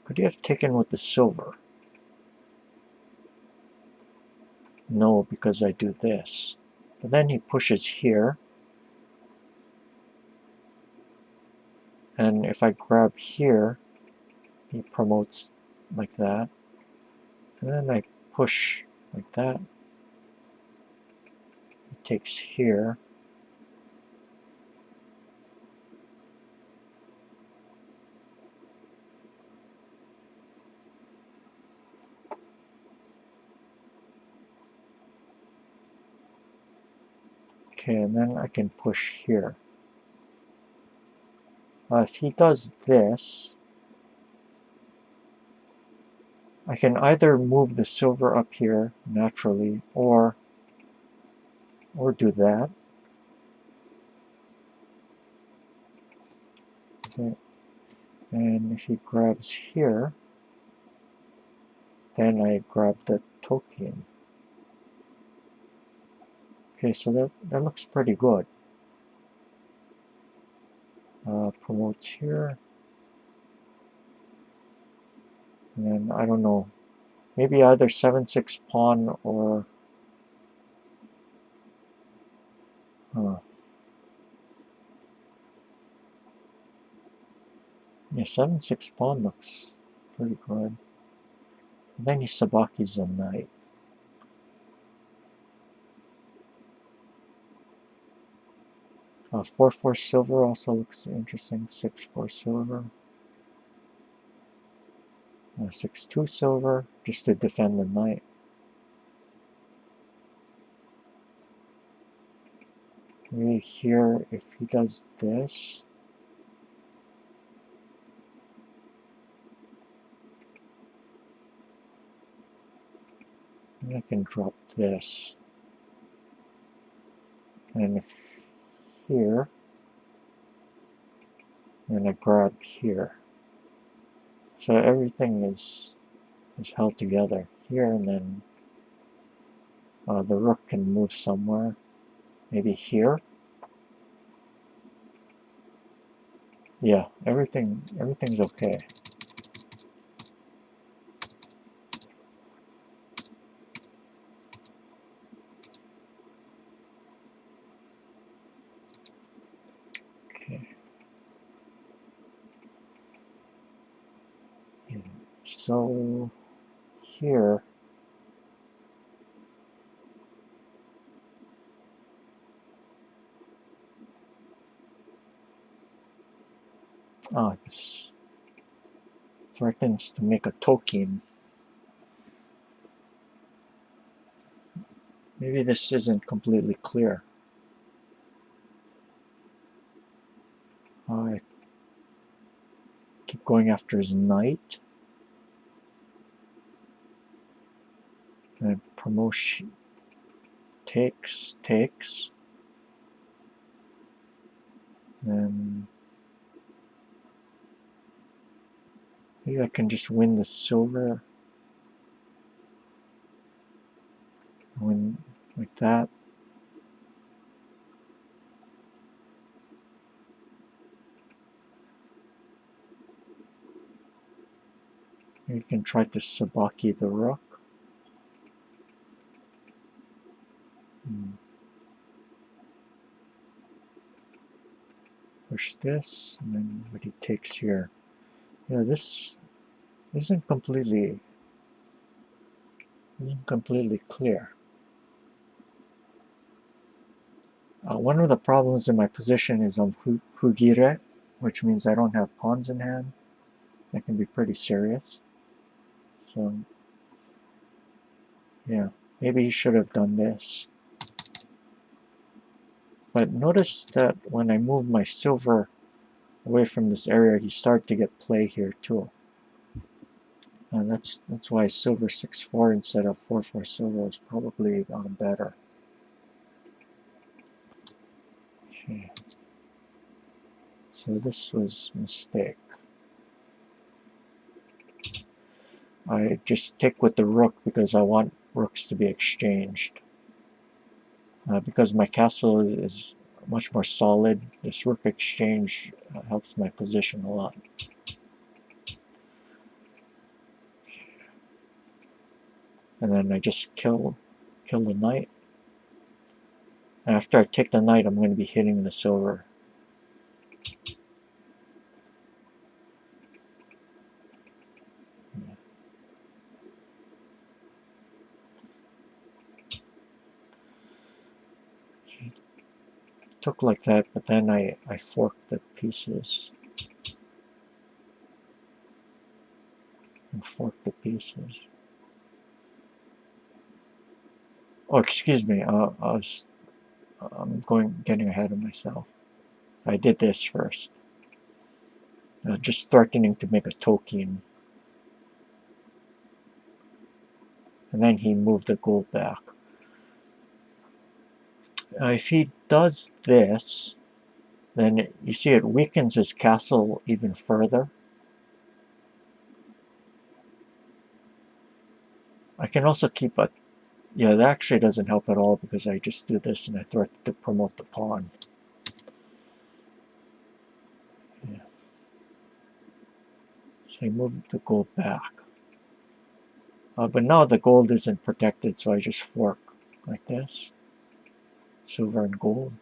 Could you have taken with the silver? No, because I do this. But then he pushes here, and if I grab here, he promotes like that, and then I push like that. He takes here. Okay, and then I can push here. If he does this, I can either move the silver up here naturally, or do that. Okay. And if he grabs here, then I grab the token. Okay, so that looks pretty good. Promotes here. And then, I don't know, maybe either 7-6 pawn or... yeah, 7-6 pawn looks pretty good. And then he Sabaki's the knight. 4-4 silver also looks interesting. 6-4 silver. 6-2 silver, just to defend the knight. Maybe here, if he does this, then I can drop this. And if here, then I grab here. So everything is held together here, and then the rook can move somewhere, maybe here. Yeah, everything's okay. Okay. Yeah. So here, this threatens to make a token. Maybe this isn't completely clear. I keep going after his knight. And promotion takes. Then maybe I can just win the silver. Win like that. You can try to sabaki the rook. Push this, and then what he takes here. Yeah, this isn't completely clear. One of the problems in my position is I'm hugire, which means I don't have pawns in hand. That can be pretty serious. So, yeah, maybe he should have done this. But notice that when I move my silver away from this area, he started to get play here too. And that's why silver 6-4 instead of 4-4 silver is probably better. Okay. So this was a mistake. I just stick with the rook because I want rooks to be exchanged. Because my castle is much more solid, this rook exchange helps my position a lot. And then I just kill the knight. And after I take the knight, I'm going to be hitting the silver. Took like that, but then I forked the pieces. And forked the pieces. Oh, excuse me. I'm getting ahead of myself. I did this first. Just threatening to make a token. And then he moved the gold back. If he does this, then you see it weakens his castle even further. I can also keep a... Yeah, that actually doesn't help at all because I just do this and I threaten to promote the pawn. Yeah. So I move the gold back. But now the gold isn't protected, so I just fork like this. Silver and gold.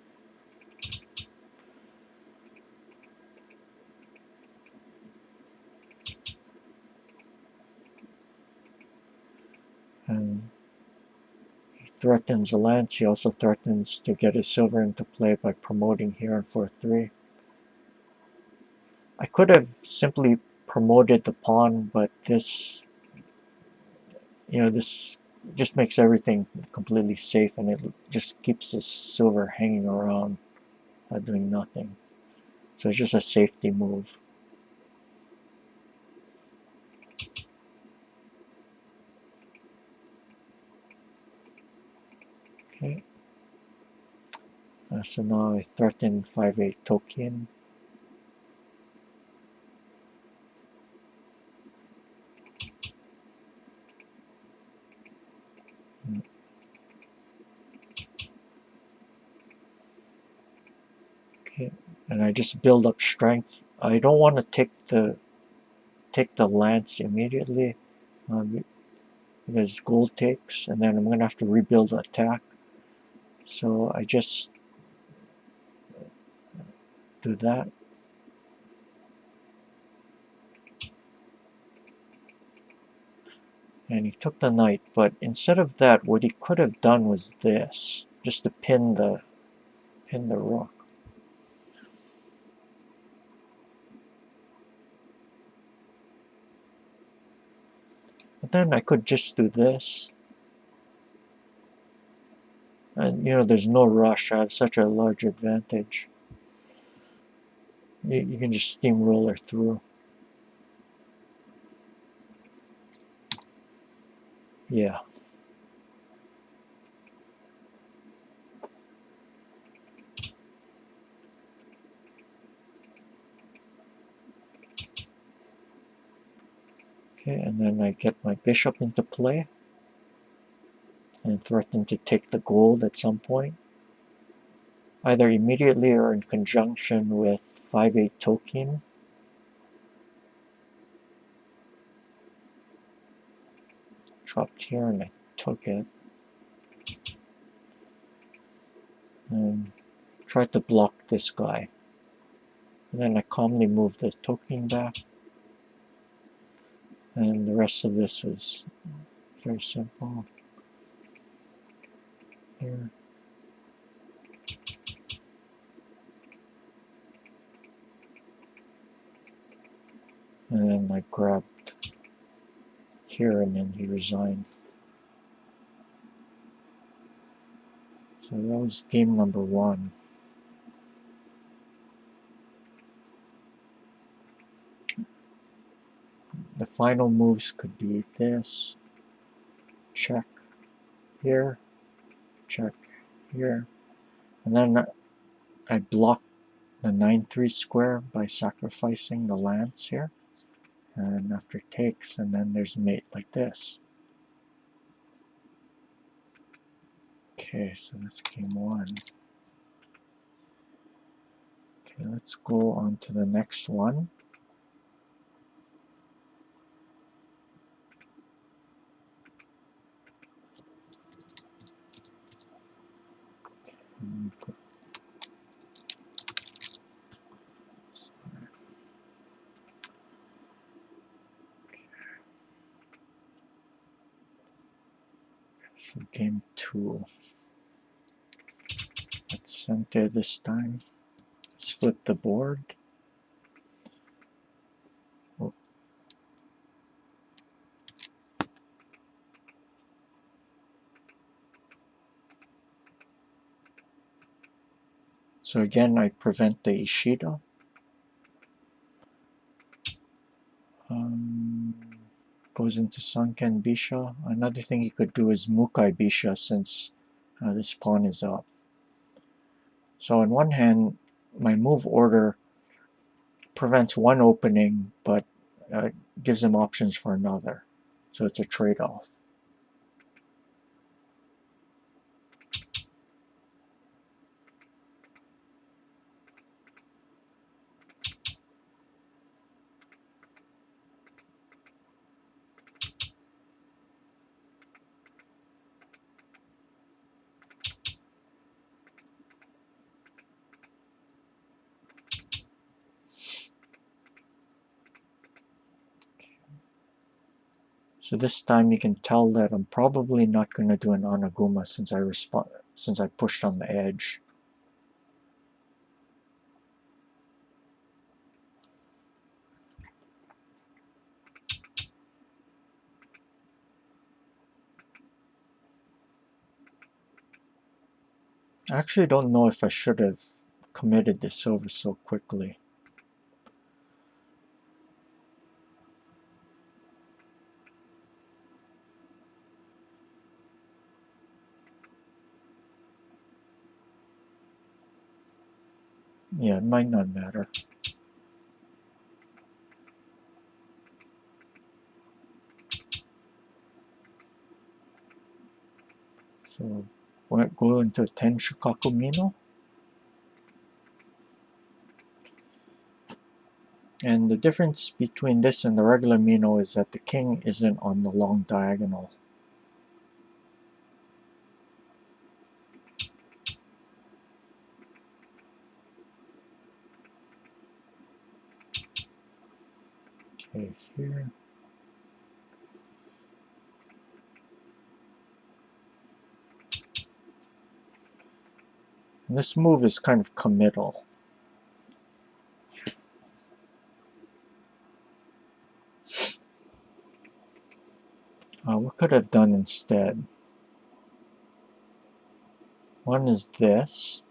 And he threatens a lance. He also threatens to get his silver into play by promoting here on 4-3. I could have simply promoted the pawn, but this, this just makes everything completely safe, and it just keeps the silver hanging around, doing nothing. So it's just a safety move. Okay. So now I threaten 5-8 token. Okay. And I just build up strength I don't want to take the lance immediately, because gold takes, and then I'm gonna have to rebuild the attack. So I just do that. And he took the knight, but instead of that, what he could have done was this, just to pin the rook. But then I could just do this. And there's no rush. I have such a large advantage. You can just steamroller through. Yeah. Okay, and then I get my bishop into play and threaten to take the gold at some point, either immediately or in conjunction with 5-8 token. Dropped here and I took it. And tried to block this guy. And then I calmly moved the token back. And the rest of this was very simple. Here. And then I grabbed here and then he resigned. So that was game number 1. The final moves could be this. Check here. Check here. And then I block the 9-3 square by sacrificing the lance here. And after takes, and then there's mate like this. Okay, so that's game 1. Okay, let's go on to the next one. So game 2. Let's center this time. Let's flip the board. Oh. So again, I prevent the Ishida. Goes into Sunken Bisha. Another thing he could do is Mukai Bisha since this pawn is up. So on one hand, my move order prevents one opening, but gives him options for another. So it's a trade-off. So this time you can tell that I'm probably not going to do an Anaguma since I pushed on the edge. I actually don't know if I should have committed this over so quickly. Yeah, it might not matter. So we'll go into Ten Shukaku. And the difference between this and the regular Mino is that the king isn't on the long diagonal. Okay, here. And this move is kind of committal. What could I have done instead? One is this.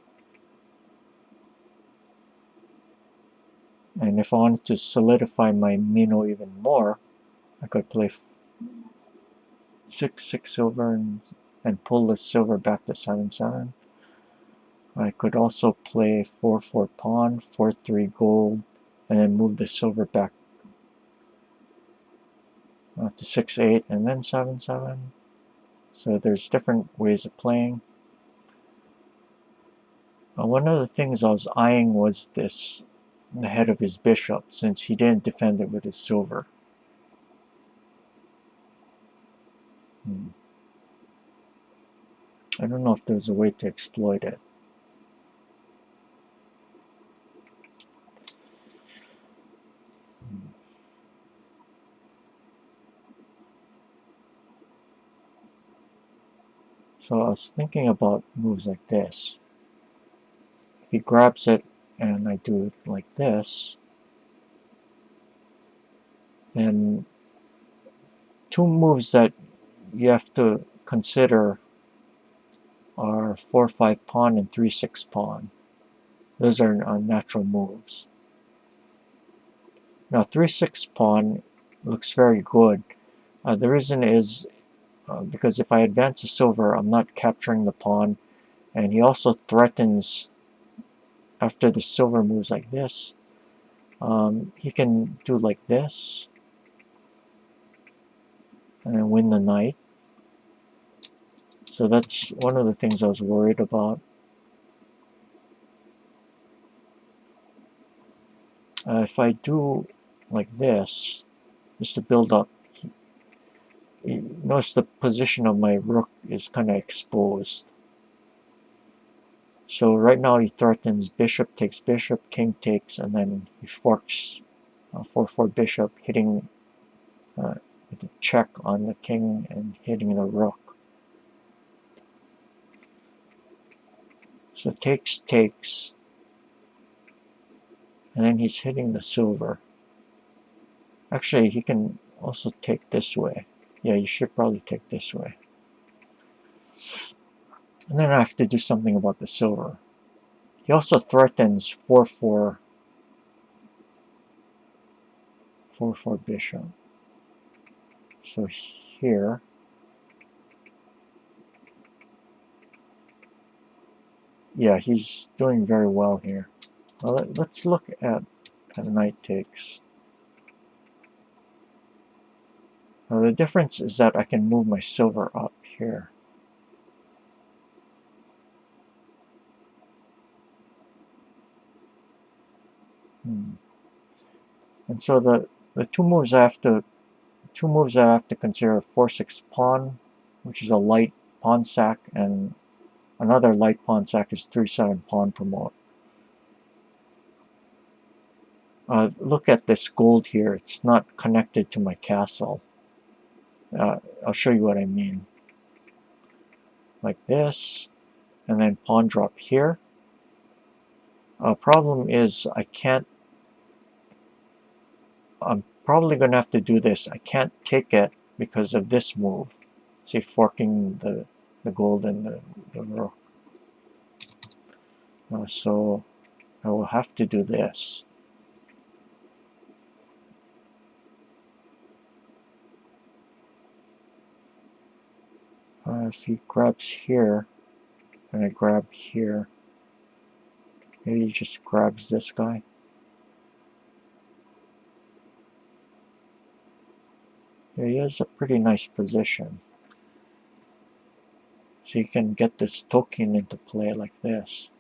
And if I wanted to solidify my Mino even more, I could play 6/6 silver and pull the silver back to 7/7. I could also play 4/4 pawn, 4/3 gold, and then move the silver back to 6/8 and then 7/7. So there's different ways of playing. One of the things I was eyeing was this, the head of his bishop, since he didn't defend it with his silver. I don't know if there's a way to exploit it. So I was thinking about moves like this. If he grabs it and I do it like this, then two moves that you have to consider are 4/5 pawn and 3/6 pawn. Those are natural moves. Now 3/6 pawn looks very good. The reason is because if I advance a silver, I'm not capturing the pawn, and he also threatens after the silver moves like this. He can do like this and then win the knight. So that's one of the things I was worried about. If I do like this, just to build up, notice the position of my rook is kind of exposed. So right now he threatens bishop takes bishop, king takes, and then he forks 4/4 bishop, hitting with a check on the king and hitting the rook. So takes, takes, and then he's hitting the silver. Actually, he can also take this way. Yeah, you should probably take this way. And then I have to do something about the silver. He also threatens 4/4 bishop. So here, yeah, he's doing very well here. Well, let's look at knight takes. Now the difference is that I can move my silver up here. And so the two moves I have to consider are 4/6 pawn, which is a light pawn sack, and another light pawn sack is 3/7 pawn promote. Look at this gold here. It's not connected to my castle. I'll show you what I mean. Like this, and then pawn drop here. Problem is I'm probably going to have to do this. I can't take it because of this move. See, forking the gold and the rook. So I will have to do this. If he grabs here, and I grab here, maybe he just grabs this guy. Yeah, he has a pretty nice position. So you can get this token into play like this.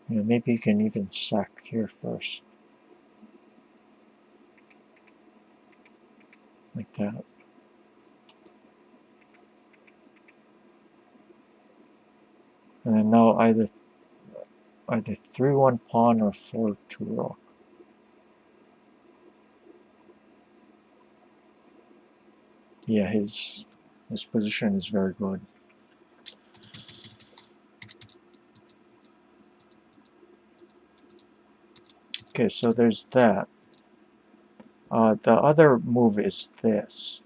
You know, maybe you can even sack here first. Like that. And then now either 3-1 pawn or 4-2 rook. Yeah, his position is very good. Okay, so there's that. The other move is this.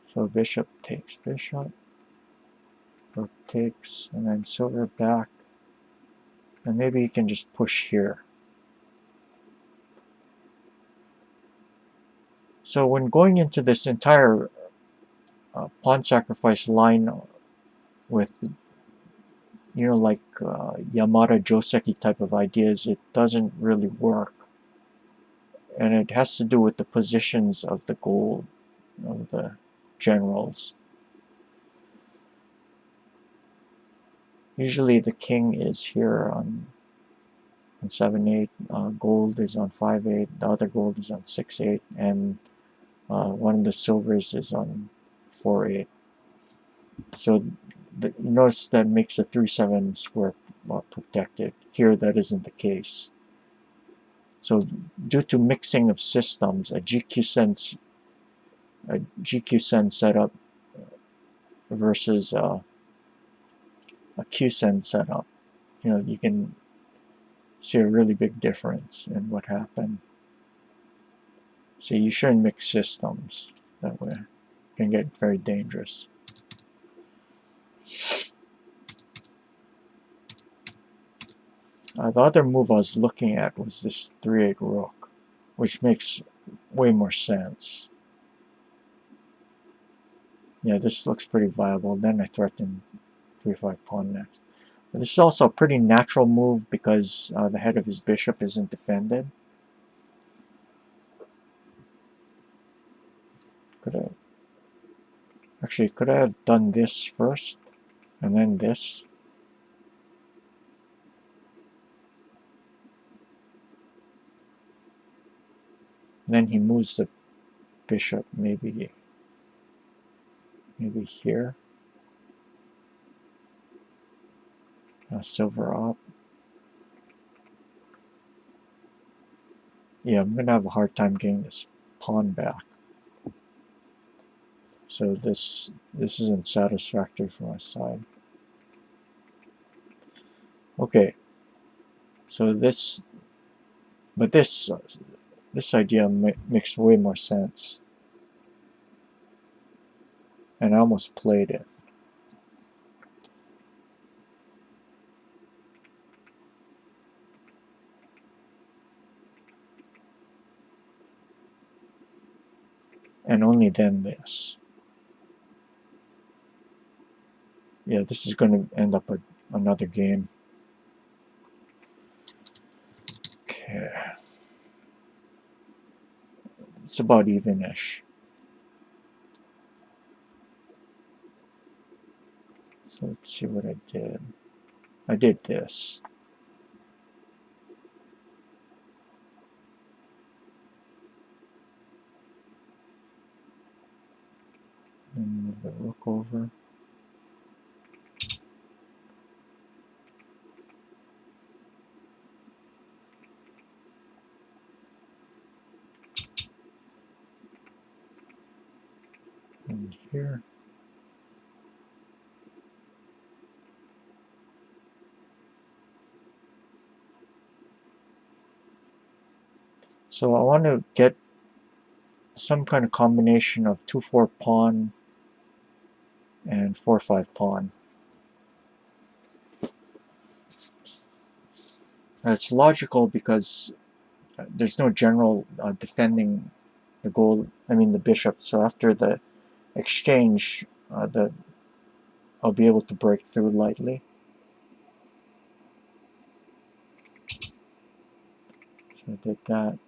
So bishop takes bishop, rook takes, and then silver back. And maybe you can just push here. So when going into this entire pawn sacrifice line with, you know, like Yamada Joseki type of ideas, it doesn't really work. And it has to do with the positions of the gold, of the generals. Usually the king is here on 7-8, gold is on 5-8, the other gold is on 6-8, and one of the silvers is on 4-8. So you notice that makes the 3-7 square protected. Here that isn't the case. So due to mixing of systems, a GQ-sen setup versus a Q-sen setup, you know, you can see a really big difference in what happened. So you shouldn't mix systems that way. It can get very dangerous. The other move I was looking at was this 3-8 rook, which makes way more sense. Yeah, this looks pretty viable. Then I threaten 3-5 pawn next. But this is also a pretty natural move because the head of his bishop isn't defended. Could I have done this first and then this? And then he moves the bishop maybe here. Silver up. Yeah, I'm gonna have a hard time getting this pawn back. So this isn't satisfactory for my side. Okay, so this idea makes way more sense, and I almost played it. And only then this. Yeah, this is going to end up another game. Okay. It's about even-ish. So let's see what I did. I did this. And move the rook over. And here. So I want to get some kind of combination of 2-4 pawn and 4-5 pawn. It's logical because there's no general defending the gold, the bishop. So after the exchange, I'll be able to break through lightly. So I did that.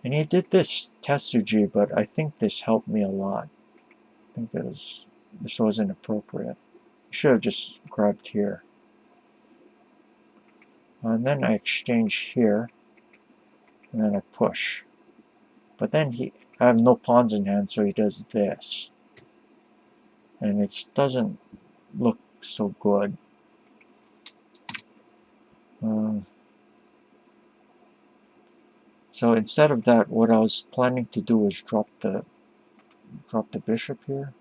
And he did this Tetsuji, but I think this helped me a lot. I think it was This wasn't appropriate. I should have just grabbed here. And then I exchange here, and then I push. But then I have no pawns in hand, so he does this. And it doesn't look so good. So instead of that, what I was planning to do was drop the bishop here.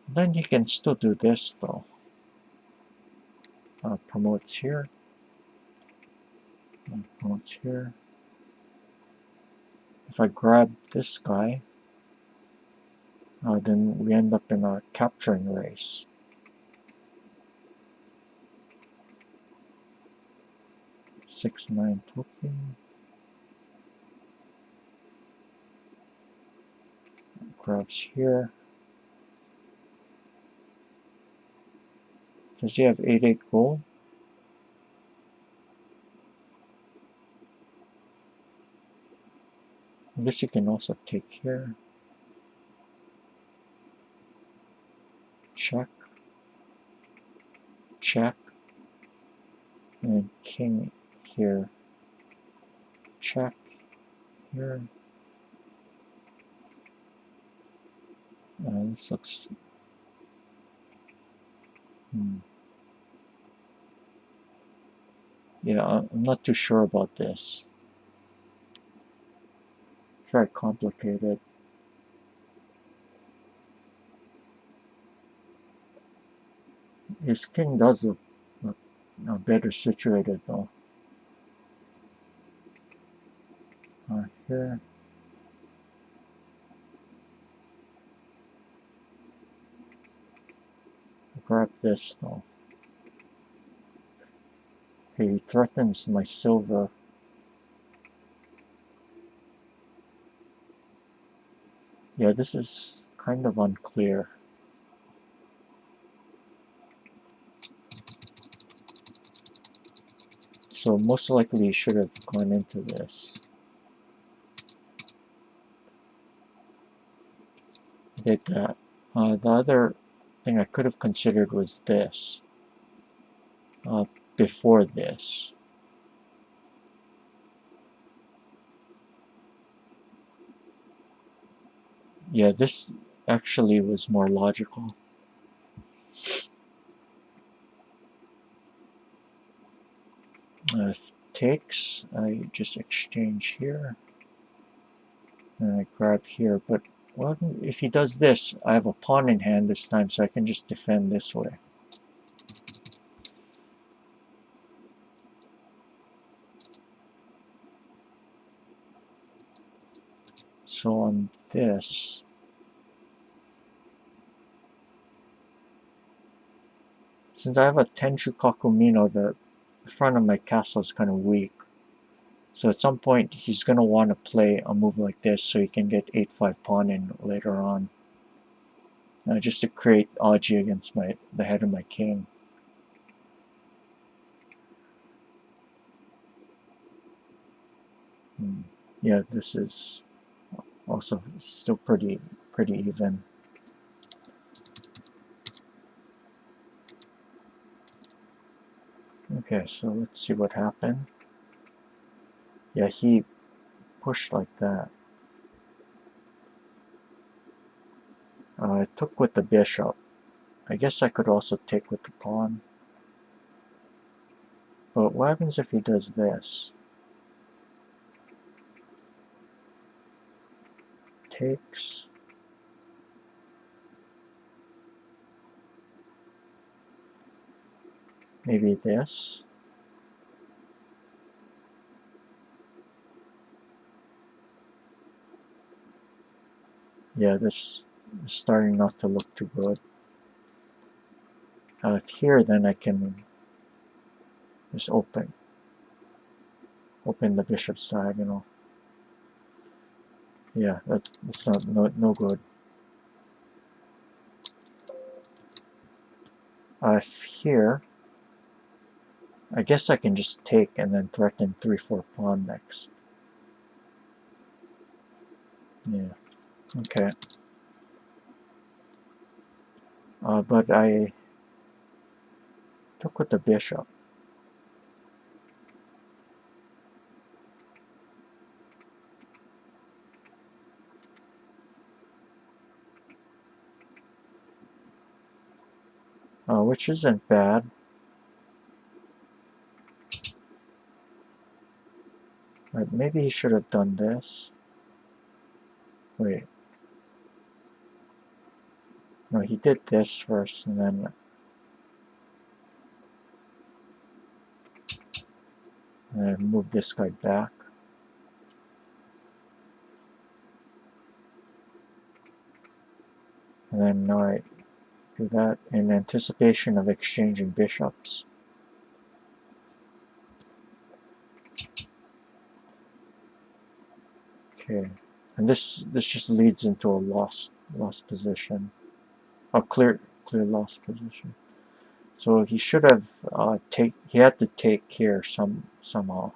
Then you can still do this though. Promotes here. Promotes here. If I grab this guy, then we end up in a capturing race. Six, 9 token. Grabs here. Does he have 8/8 gold? I guess you can also take here. Check. Check. And king here. Check. Here. This looks... Yeah, I'm not too sure about this. It's very complicated. His king does look better situated though. Here. Grab this though. Okay, he threatens my silver. Yeah, this is kind of unclear. So most likely he should have gone into this. Did that. The other thing I could have considered was this. Before this. Yeah, this actually was more logical. If takes, I just exchange here. And I grab here. But what if he does this? I have a pawn in hand this time, so I can just defend this way. So on this, since I have a Tenchu Kakumino, the front of my castle is kind of weak. So at some point, he's going to want to play a move like this so he can get 8/5 pawn in later on. Just to create Aji against the head of my king. Yeah, this is also still pretty even. Okay, so let's see what happened. Yeah, he pushed like that. I took with the bishop. I guess I could also take with the pawn. But what happens if he does this? Takes. Maybe this. Yeah, this is starting not to look too good. If here, then I can just open the bishop's diagonal. Yeah, that's no good. If here, I guess I can just take and then threaten 3/4 pawn next. Yeah, okay. But I took with the bishop. Which isn't bad. But maybe he should have done this. Wait. No, he did this first, and then move this guy back. And then now I do that in anticipation of exchanging bishops. Okay, and this just leads into a lost position, a clear lost position. So he should have he had to take here somehow.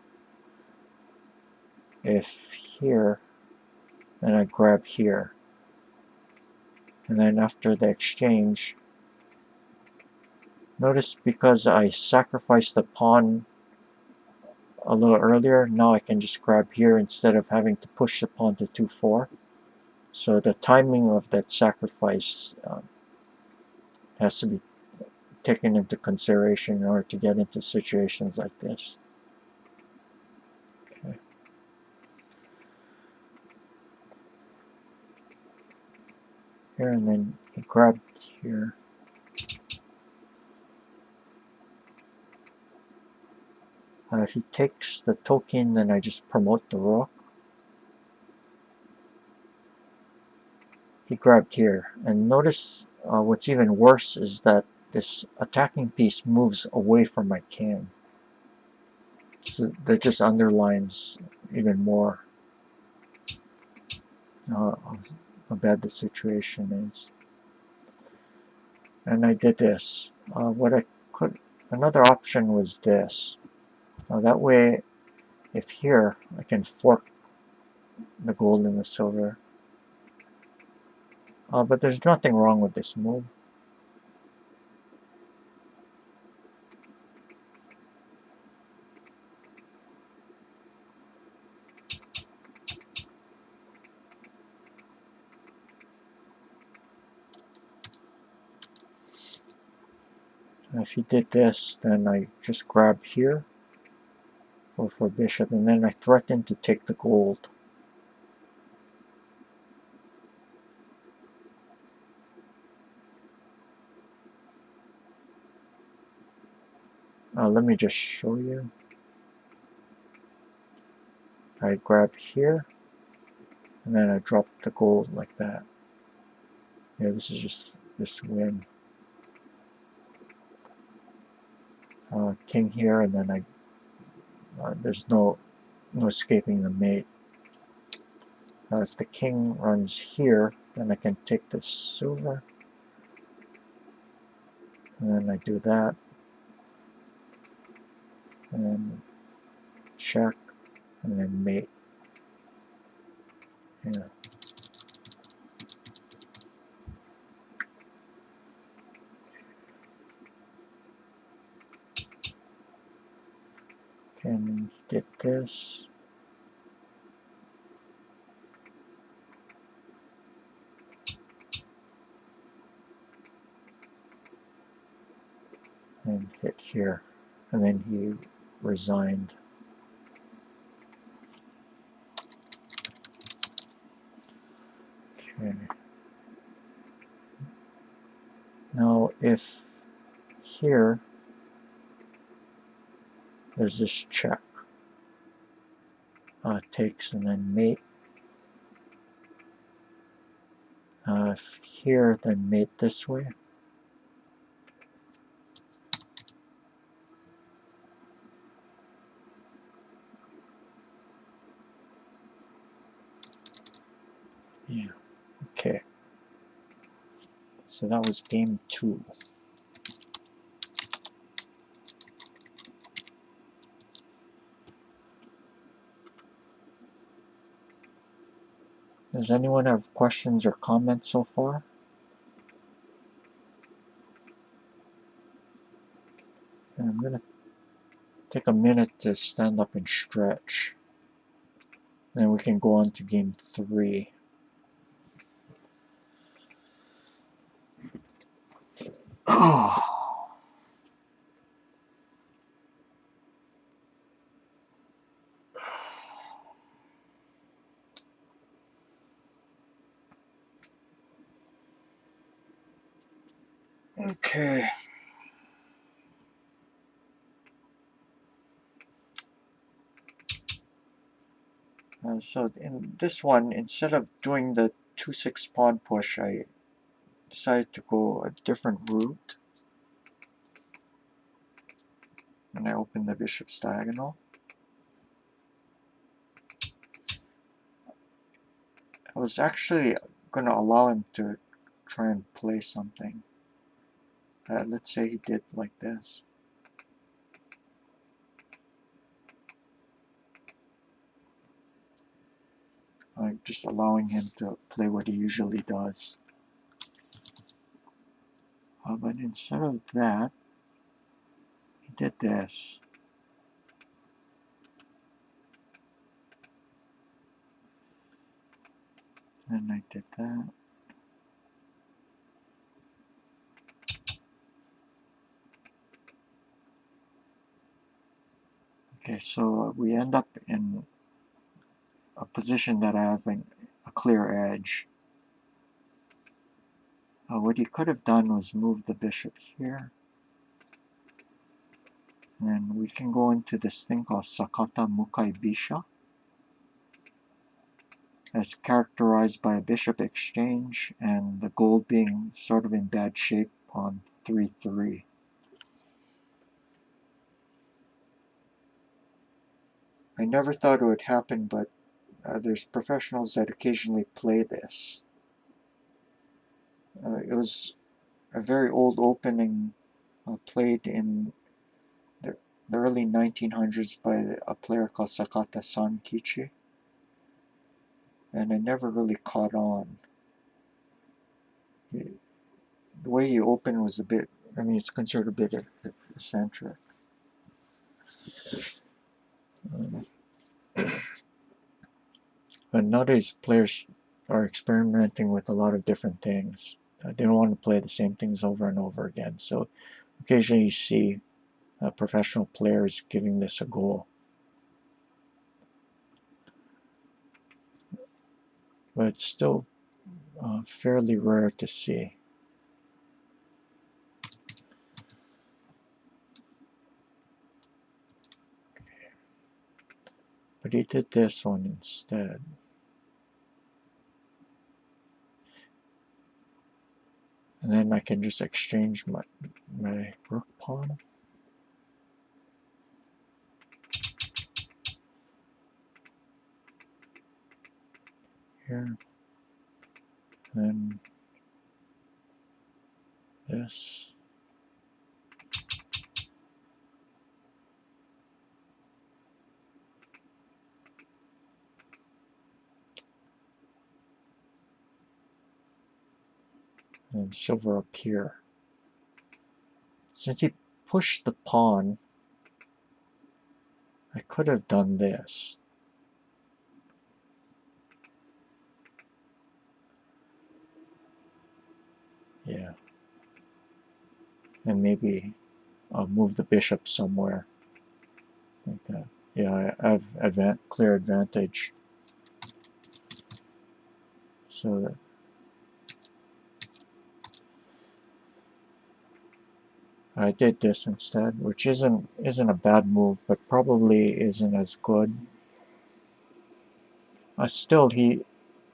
If here, then I grab here, and then after the exchange, notice because I sacrificed the pawn a little earlier, now I can just grab here instead of having to push the pawn to 2-4. So the timing of that sacrifice has to be taken into consideration in order to get into situations like this. Okay. Here, and then he grabbed here. If he takes the token, then I just promote the rook. He grabbed here, and notice what's even worse is that this attacking piece moves away from my king. So that just underlines even more how bad the situation is. And I did this. Another option was this. That way, if here, I can fork the gold and the silver. But there's nothing wrong with this move. If he did this, then I just grab here for bishop, and then I threaten to take the gold. Let me just show you. I grab here, and then I drop the gold like that. Yeah, this is just win. King here, and then there's no escaping the mate. If the king runs here, then I can take this silver, and then I do that, and then check, and then mate. Yeah. Can get this. And hit here, and then he resigned. Okay. Now if here there's this check, takes and then mate. If here, then mate this way. Yeah. Okay. So that was game 2. Does anyone have questions or comments so far? And I'm going to take a minute to stand up and stretch. Then we can go on to game 3. Oh. Okay. So in this one, instead of doing the 2-6 pawn push, I decided to go a different route. And I open the bishop's diagonal. I was actually going to allow him to try and play something. Let's say he did like this. I'm just allowing him to play what he usually does. But instead of that, he did this. And I did that. Okay, so we end up in a position that I have a clear edge. What he could have done was move the bishop here. And we can go into this thing called Sakata Mukai Bisha. It's characterized by a bishop exchange and the gold being sort of in bad shape on 3-3. I never thought it would happen, but there's professionals that occasionally play this. It was a very old opening played in the early 1900s by a player called Sakata Sankichi, and it never really caught on. The way he opened was a bit, I mean, it's considered a bit eccentric. But nowadays, players are experimenting with a lot of different things. They don't want to play the same things over and over again. So occasionally you see professional players giving this a go. But it's still fairly rare to see. But he did this one instead. And then I can just exchange my rook pawn. Here. And then this. And silver up here. Since he pushed the pawn, I could have done this. Yeah. And maybe move the bishop somewhere. Like that. Yeah, I have clear advantage. So that I did this instead, which isn't a bad move, but probably isn't as good. Still,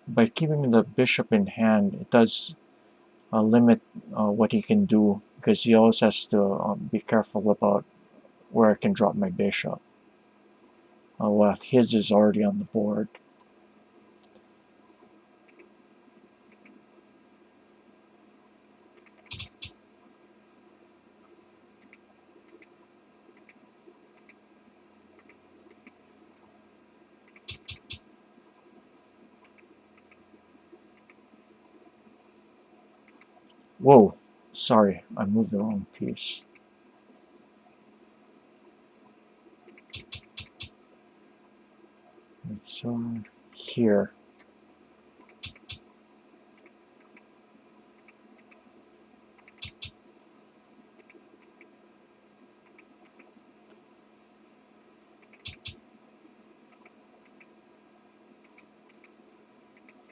by keeping the bishop in hand, it does limit what he can do, because he always has to be careful about where I can drop my bishop. While his is already on the board. Whoa, sorry, I moved the wrong piece. It's here.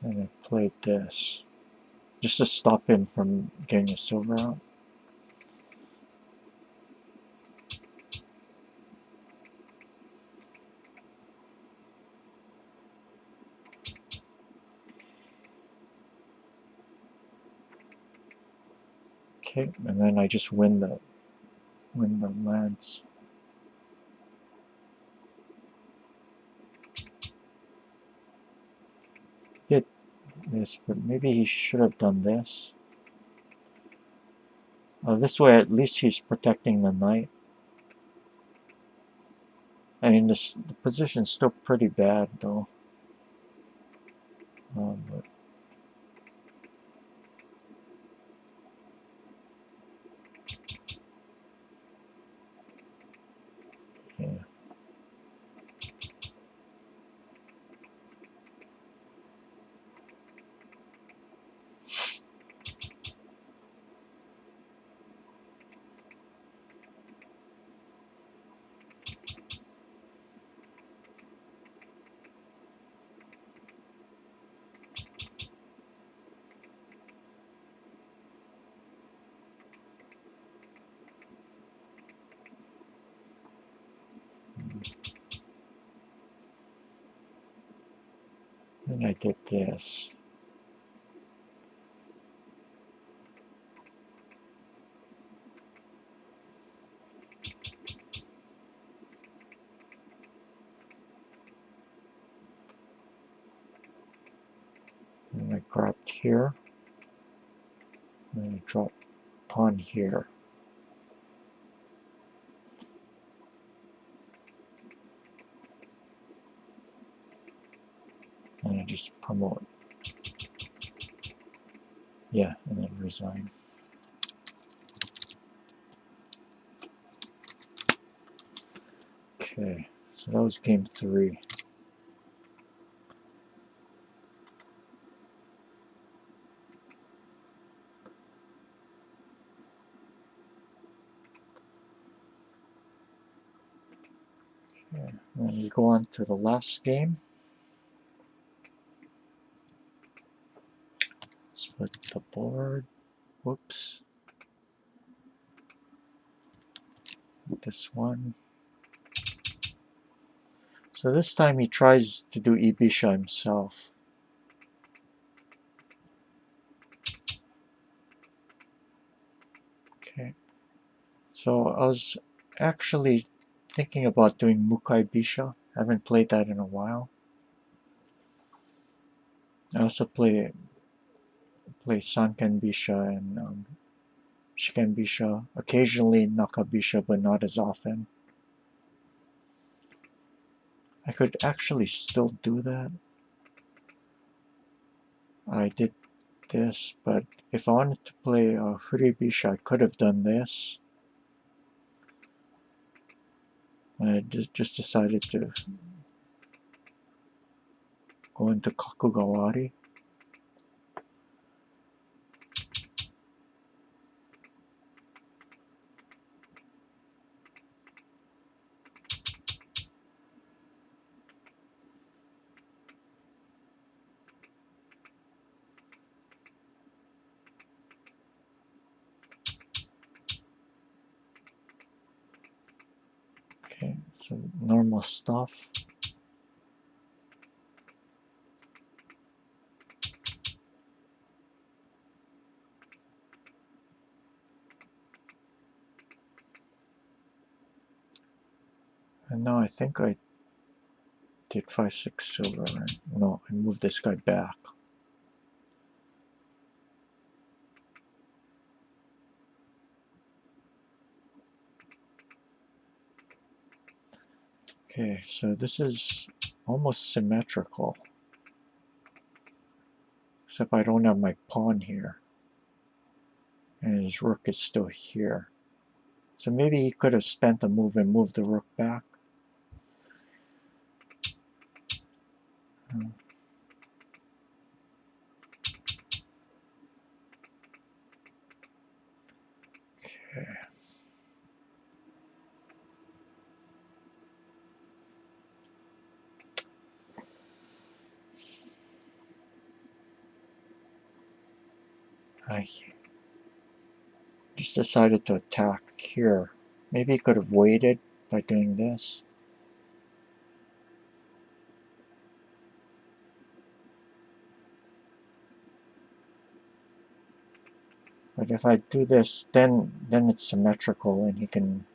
And I played this just to stop him from getting a silver out. Okay, and then I just win the lands. Did this, but maybe he should have done this. This way, at least he's protecting the knight. I mean, the position's still pretty bad, though. But yeah. Then I did this. And I grabbed here. And then I dropped pawn here. And I just promote. Yeah, and then resign. Okay, so that was game 3. Okay, and then we go on to the last game. Split the board. Whoops. This one. So this time he tries to do Ibisha himself. Okay. So I was actually thinking about doing Mukai Bisha. I haven't played that in a while. I also play Sanken Bisha and Shiken Bisha. Occasionally Naka Bisha, but not as often. I could actually still do that. I did this, but if I wanted to play Huribisha, I could have done this. I just decided to go into Kakugawari. Okay, so normal stuff. And now I think I did 5-6 silver, right? No, I moved this guy back. Okay, so this is almost symmetrical. Except I don't have my pawn here. And his rook is still here. So maybe he could have spent a move and moved the rook back. Okay. I just decided to attack here. Maybe he could have waited by doing this. But if I do this, then it's symmetrical and he can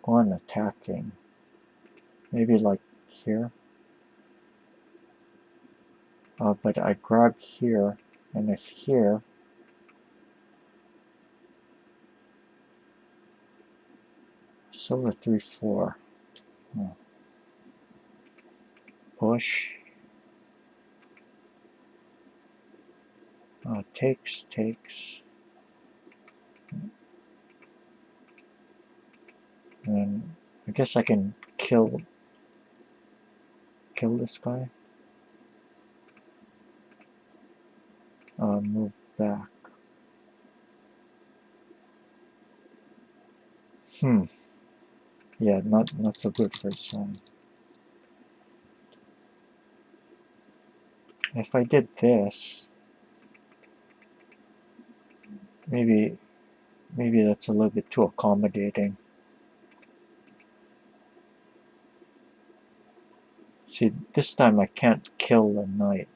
go on attacking. Maybe like here. But I grab here, and if here, silver 3-4. Oh. Push. Takes. And I guess I can kill this guy. Move back. Yeah, not so good for his son. If I did this, maybe that's a little bit too accommodating. See, this time I can't kill the knight.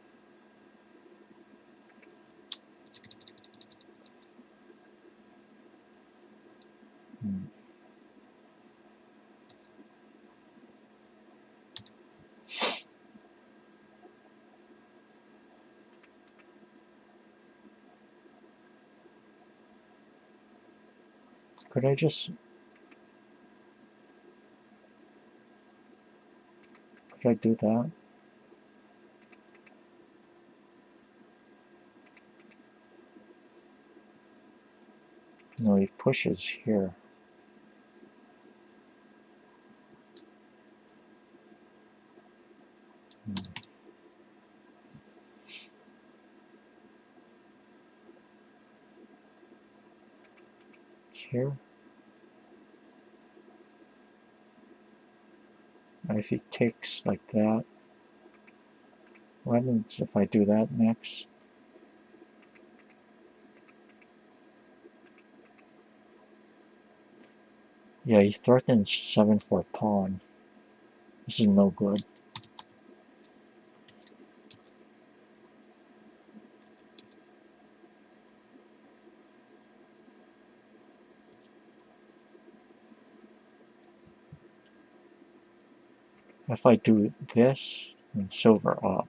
Could I do that? No, he pushes here. Here. And if he takes like that, what happens if I do that next? Yeah, he threatens 7-4 pawn. This is no good. If I do this, and silver up.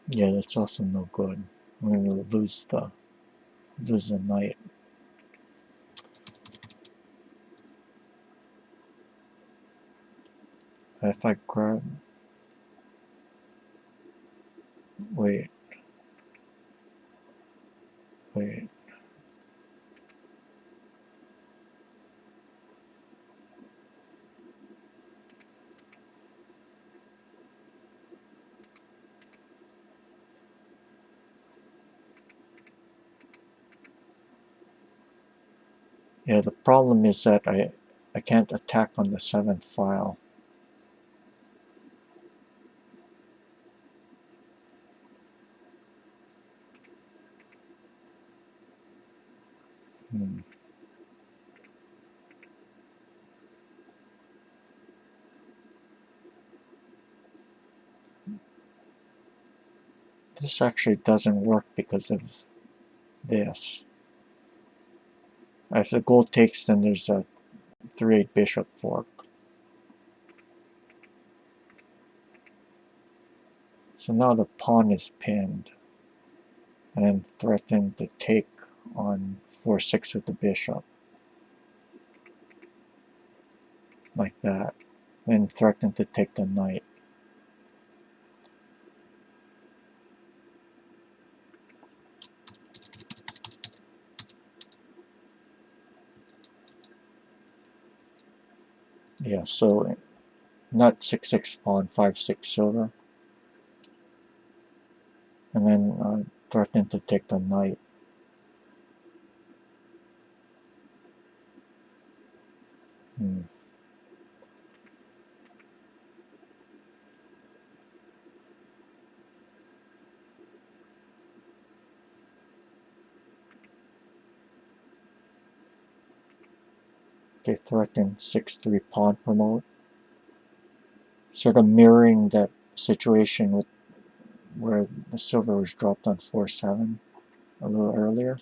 Yeah, that's also no good. I'm going to lose the knight. If I grab... Wait. Yeah, the problem is that I can't attack on the 7th file. This actually doesn't work because of this. If the gold takes, then there's a 3-8 bishop fork. So now the pawn is pinned and threatened to take on 4-6 with the bishop. Like that. Then threatened to take the knight. Yeah, so not 6/6 pawn, 5/6 silver, and then threaten to take the knight. Hmm. Okay, threaten 6/3 pawn promote, sort of mirroring that situation with where the silver was dropped on 4/7 a little earlier.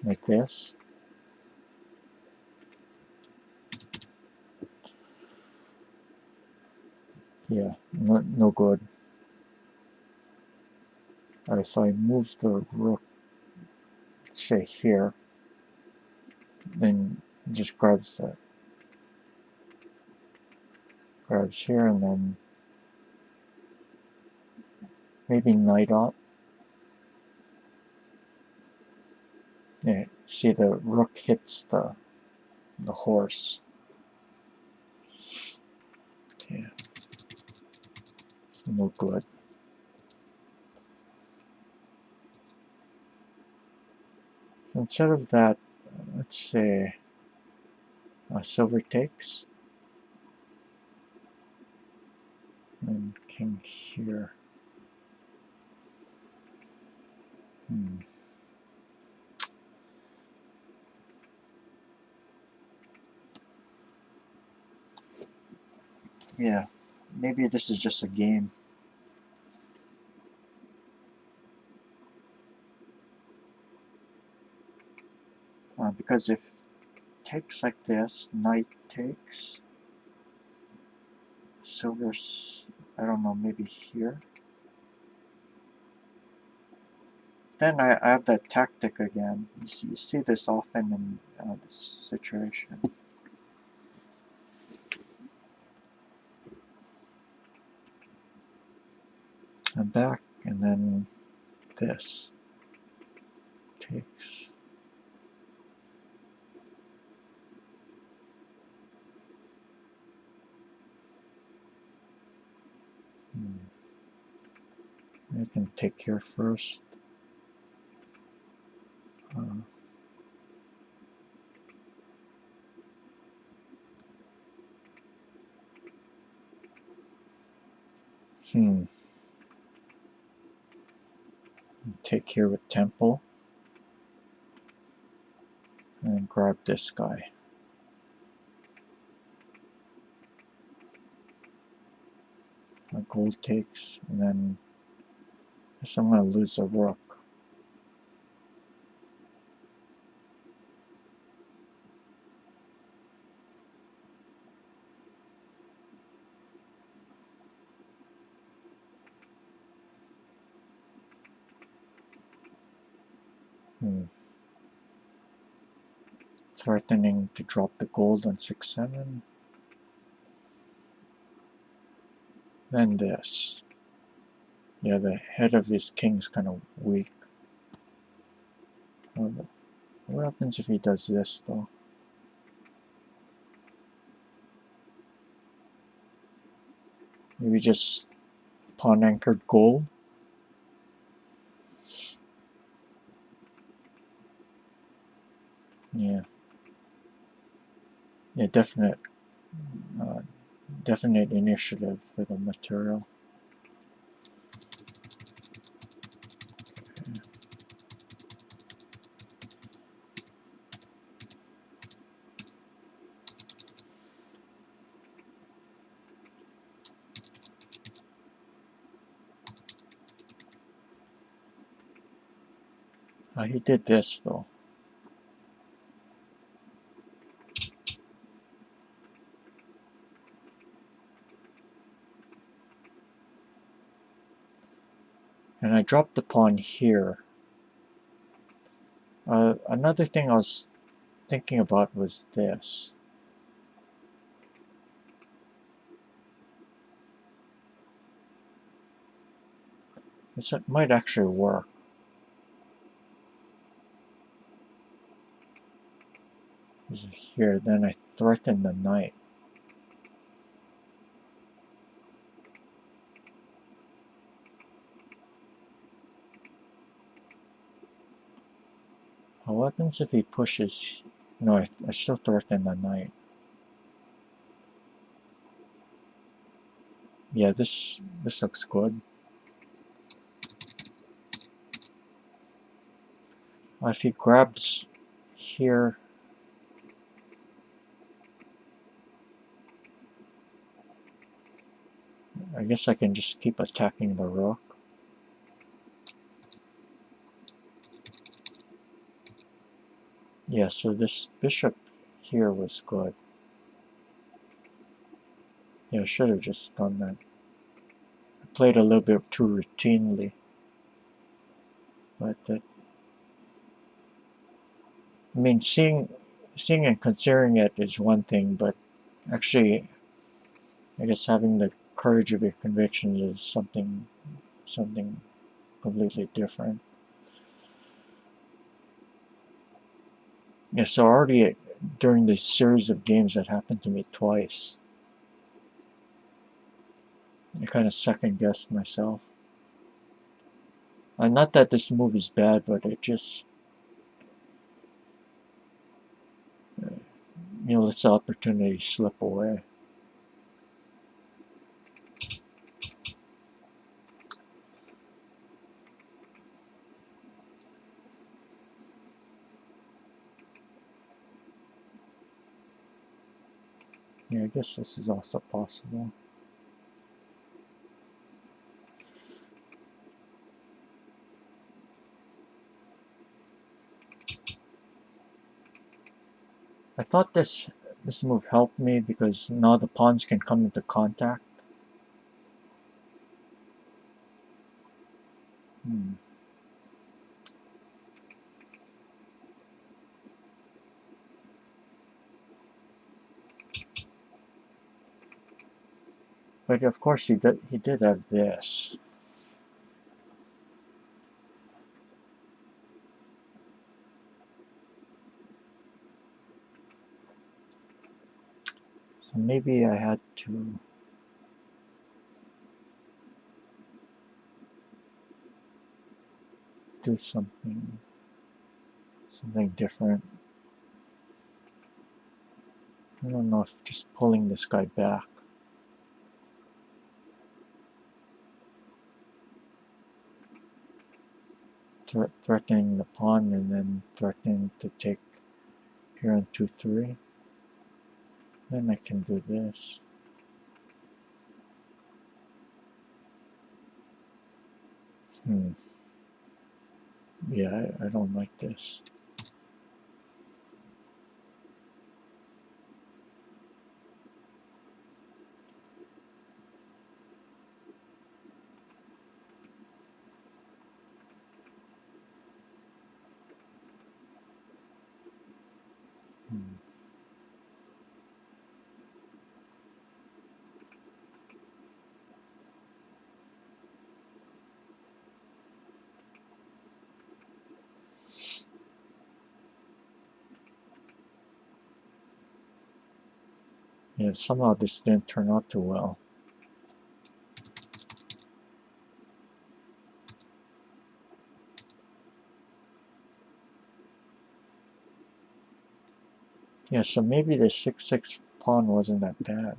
Like this. Yeah, no good. If I move the rook, say here, then just grabs here, and then maybe knight up. Yeah, see the rook hits the horse. Yeah, it's no good. So instead of that, let's say silver takes, and king here. Hmm. Yeah, maybe this is just a game. Because if takes like this, knight takes, silver's, I don't know, maybe here. Then I have that tactic again. You see this often in this situation. And back, and then this takes. I can take here first. Uh, Take here with tempo. And grab this guy. Gold takes, and then I guess I'm going to lose a rook. Threatening to drop the gold on 6/7. Then this. Yeah, the head of his king's kind of weak. What happens if he does this, though? Maybe just pawn anchored gold? Yeah. Yeah, definite initiative for the material. He did this, though. And I dropped the pawn here. Another thing I was thinking about was this. This might actually work. Here, then I threaten the knight. What happens if he pushes? No, I still threaten the knight. Yeah, this looks good. If he grabs here, I guess I can just keep attacking the rook. Yeah, so this bishop here was good. Yeah, I should have just done that. I played a little bit too routinely. But I mean, seeing and considering it is one thing, but actually, I guess having the courage of your convictions is something completely different. Yeah, so already during this series of games that happened to me twice, I kind of second guessed myself. Not that this move is bad, but it just, lets the opportunity slip away. Yeah, I guess this is also possible. I thought this move helped me because now the pawns can come into contact. But of course he did have this. So maybe I had to do something different. I don't know if just pulling this guy back. Threatening the pawn and then threatening to take here on 2-3. Then I can do this. Yeah, I don't like this. Yeah, somehow this didn't turn out too well. Yeah, so maybe the 6-6 pawn wasn't that bad.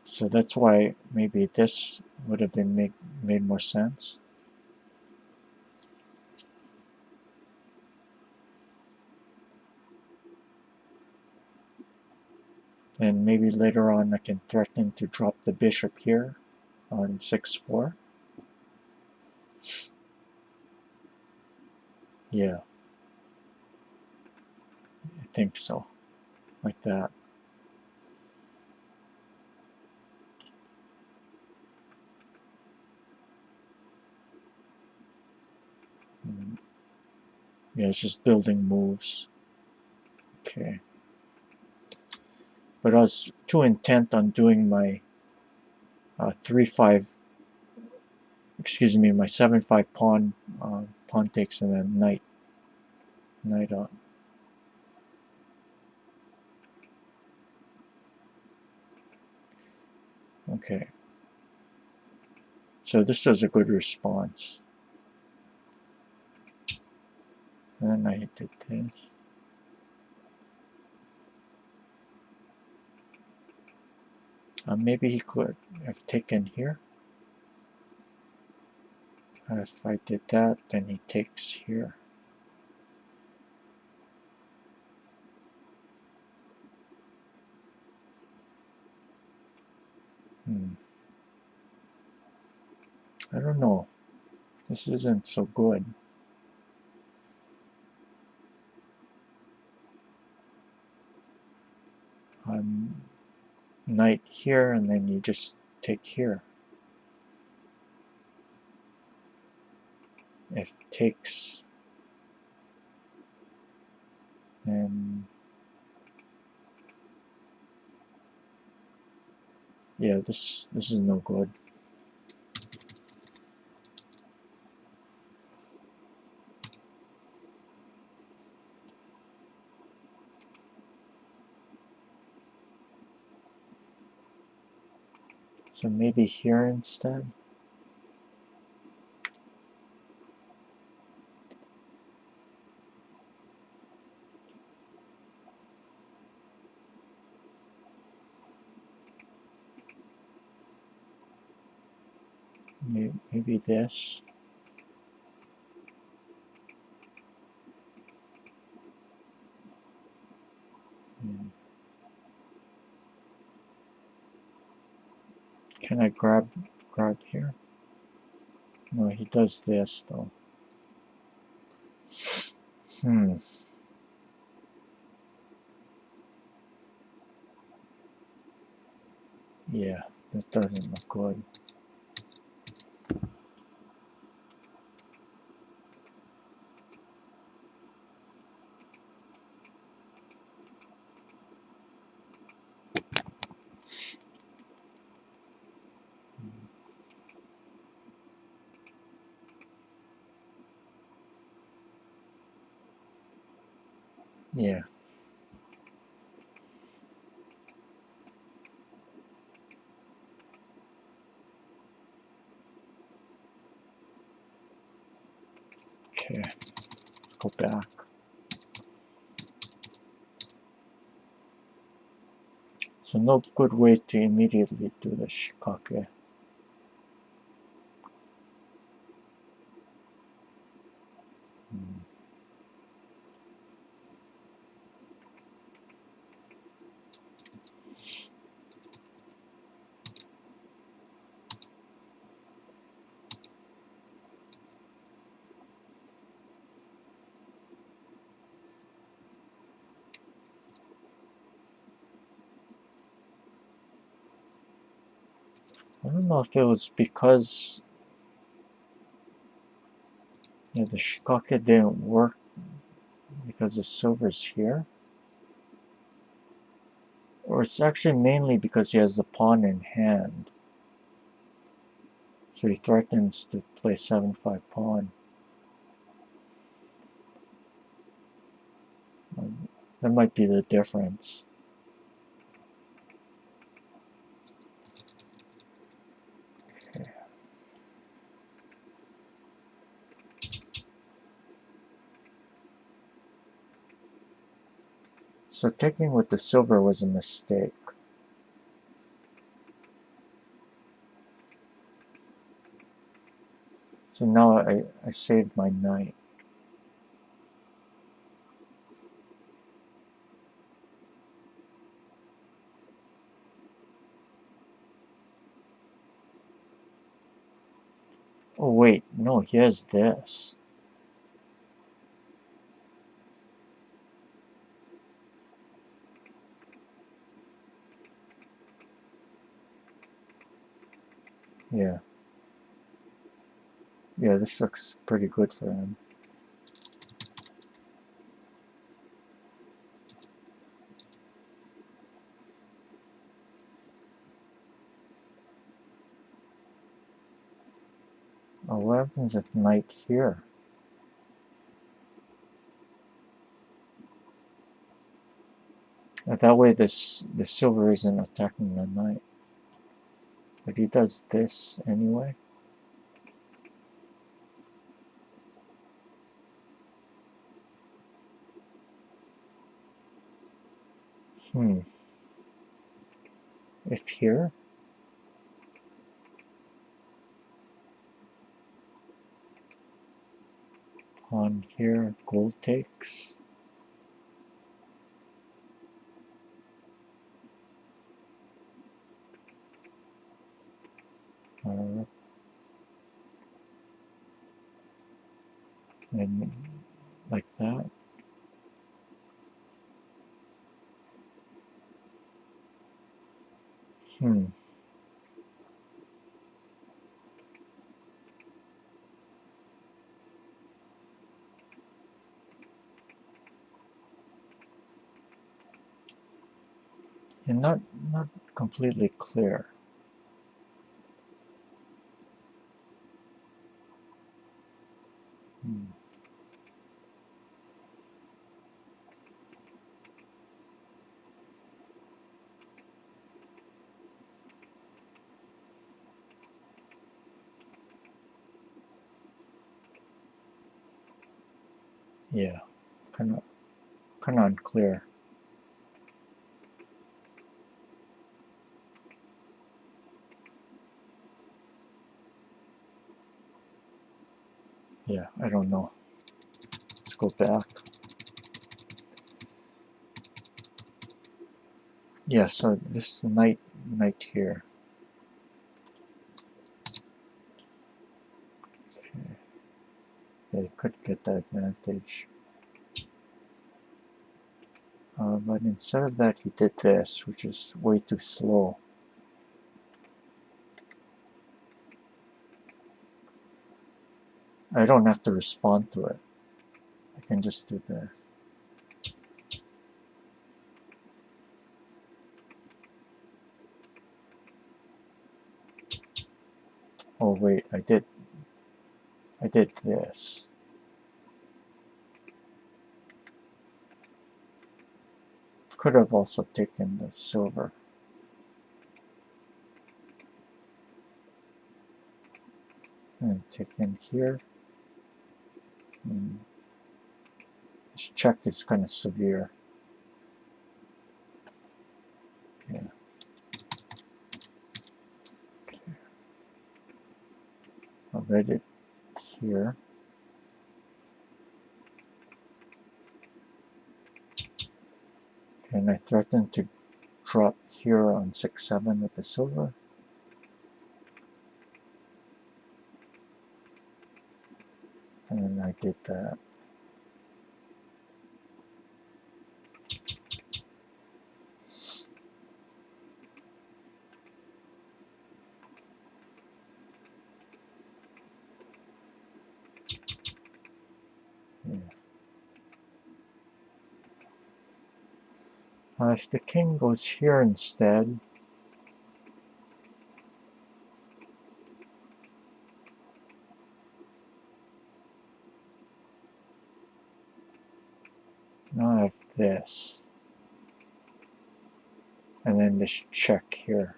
So that's why maybe this would have been made more sense. And maybe later on I can threaten to drop the bishop here on 6-4. Yeah, I think so. Like that. Yeah, it's just building moves. Okay. But I was too intent on doing my 3-5, excuse me, my 7-5 pawn, pawn takes and then knight on. Okay. So this was a good response. And then I did this. Maybe he could have taken here. If I did that, then he takes here. I don't know. This isn't so good. Knight here, and then you just take here. If takes, and yeah, this is no good. So maybe here instead. Maybe this. Can I grab here? No, he does this though. Yeah, that doesn't look good. Yeah. Okay, let's go back. So no good way to immediately do the shikake. I don't know if it was because the shikake didn't work because the silver's here, or it's actually mainly because he has the pawn in hand. So he threatens to play 7-5 pawn. That might be the difference. Okay. So taking with the silver was a mistake. So now I saved my knight. Oh wait, no, he has this. Yeah. Yeah, this looks pretty good for him. Oh, what happens if knight here? That way the silver isn't attacking the knight. But he does this anyway. If here? Pawn here, gold takes. And like that. And not completely clear. Yeah, kind of unclear. Yeah, I don't know. Let's go back. Yeah, so this knight here. Okay. They could get the advantage. But instead of that, he did this, which is way too slow. I don't have to respond to it. I can just do this. Oh wait, I did this. Could have also taken the silver. And taken here. And this check is kind of severe. Yeah. Okay. I'll read it here. And I threatened to drop here on 6-7 with the silver. And I did that. Yeah. If the king goes here instead, now I have this. And then this check here.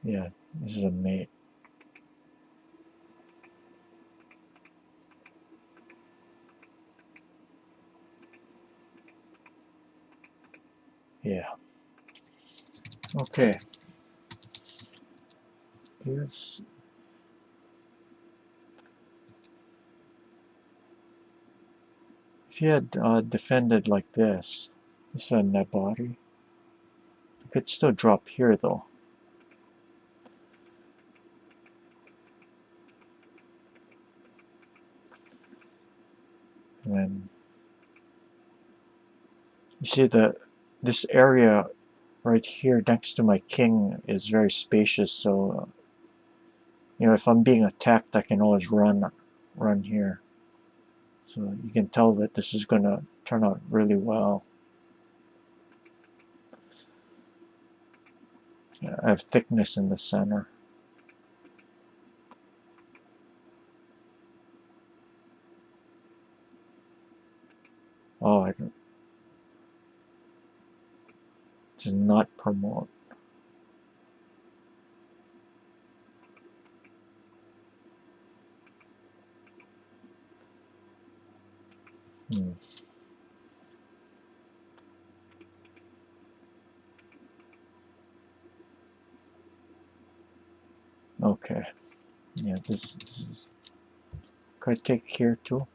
Yeah, this is a mate. Yeah. Okay. Here's... If you had defended like this is a net body. You could still drop here though. And then you see this area right here next to my king is very spacious, so you know, if I'm being attacked I can always run here. So you can tell that this is gonna turn out really well. I have thickness in the center. Oh, I don't, does not promote. Hmm. Okay. Yeah, this is. Could I take here too?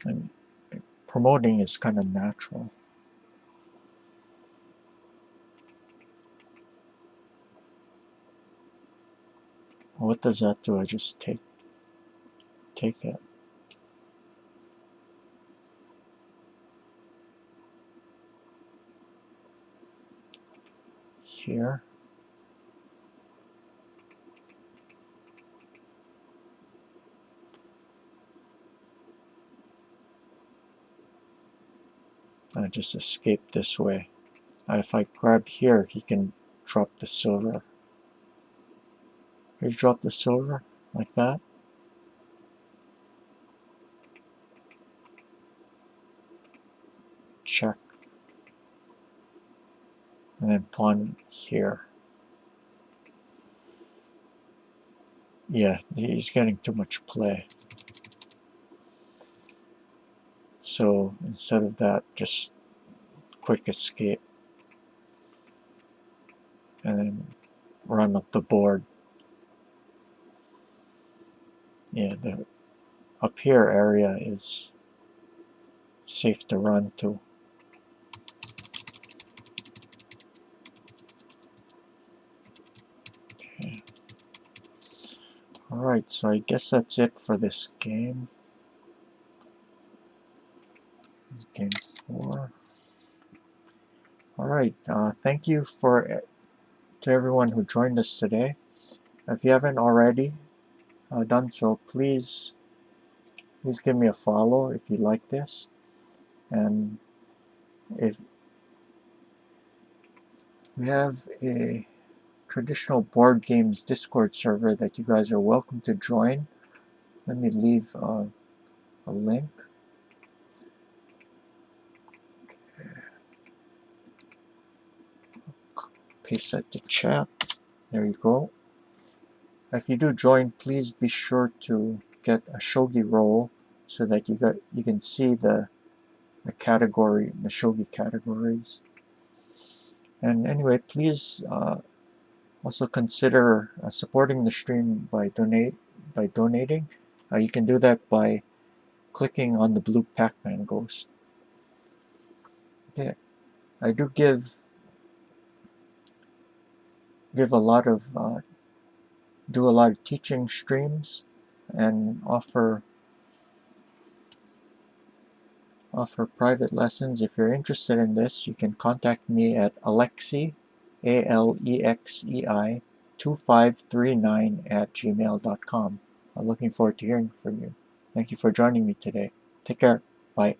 And promoting is kind of natural. What does that do? I just take it. Here. I just escape this way. If I grab here, he can drop the silver. He drop the silver like that. Check. And then pawn here. Yeah, he's getting too much play. So instead of that, just quick escape. And then run up the board. Yeah, the up here area is safe to run to. Okay. Alright, so I guess that's it for this game. Game 4. Alright, thank you to everyone who joined us today. If you haven't already done so, please give me a follow if you like this. And if we have a traditional board games Discord server that you guys are welcome to join. Let me leave a link. Paste that to chat. There you go. If you do join, please be sure to get a shogi roll so that you can see the category, the shogi categories. And anyway, please also consider supporting the stream by donating. You can do that by clicking on the blue Pac-Man ghost. Okay, I do give a lot of do a lot of teaching streams and offer private lessons. If you're interested in this, you can contact me at Alexei, ALEXEI 2539 @gmail.com. I'm looking forward to hearing from you. Thank you for joining me today. Take care. Bye.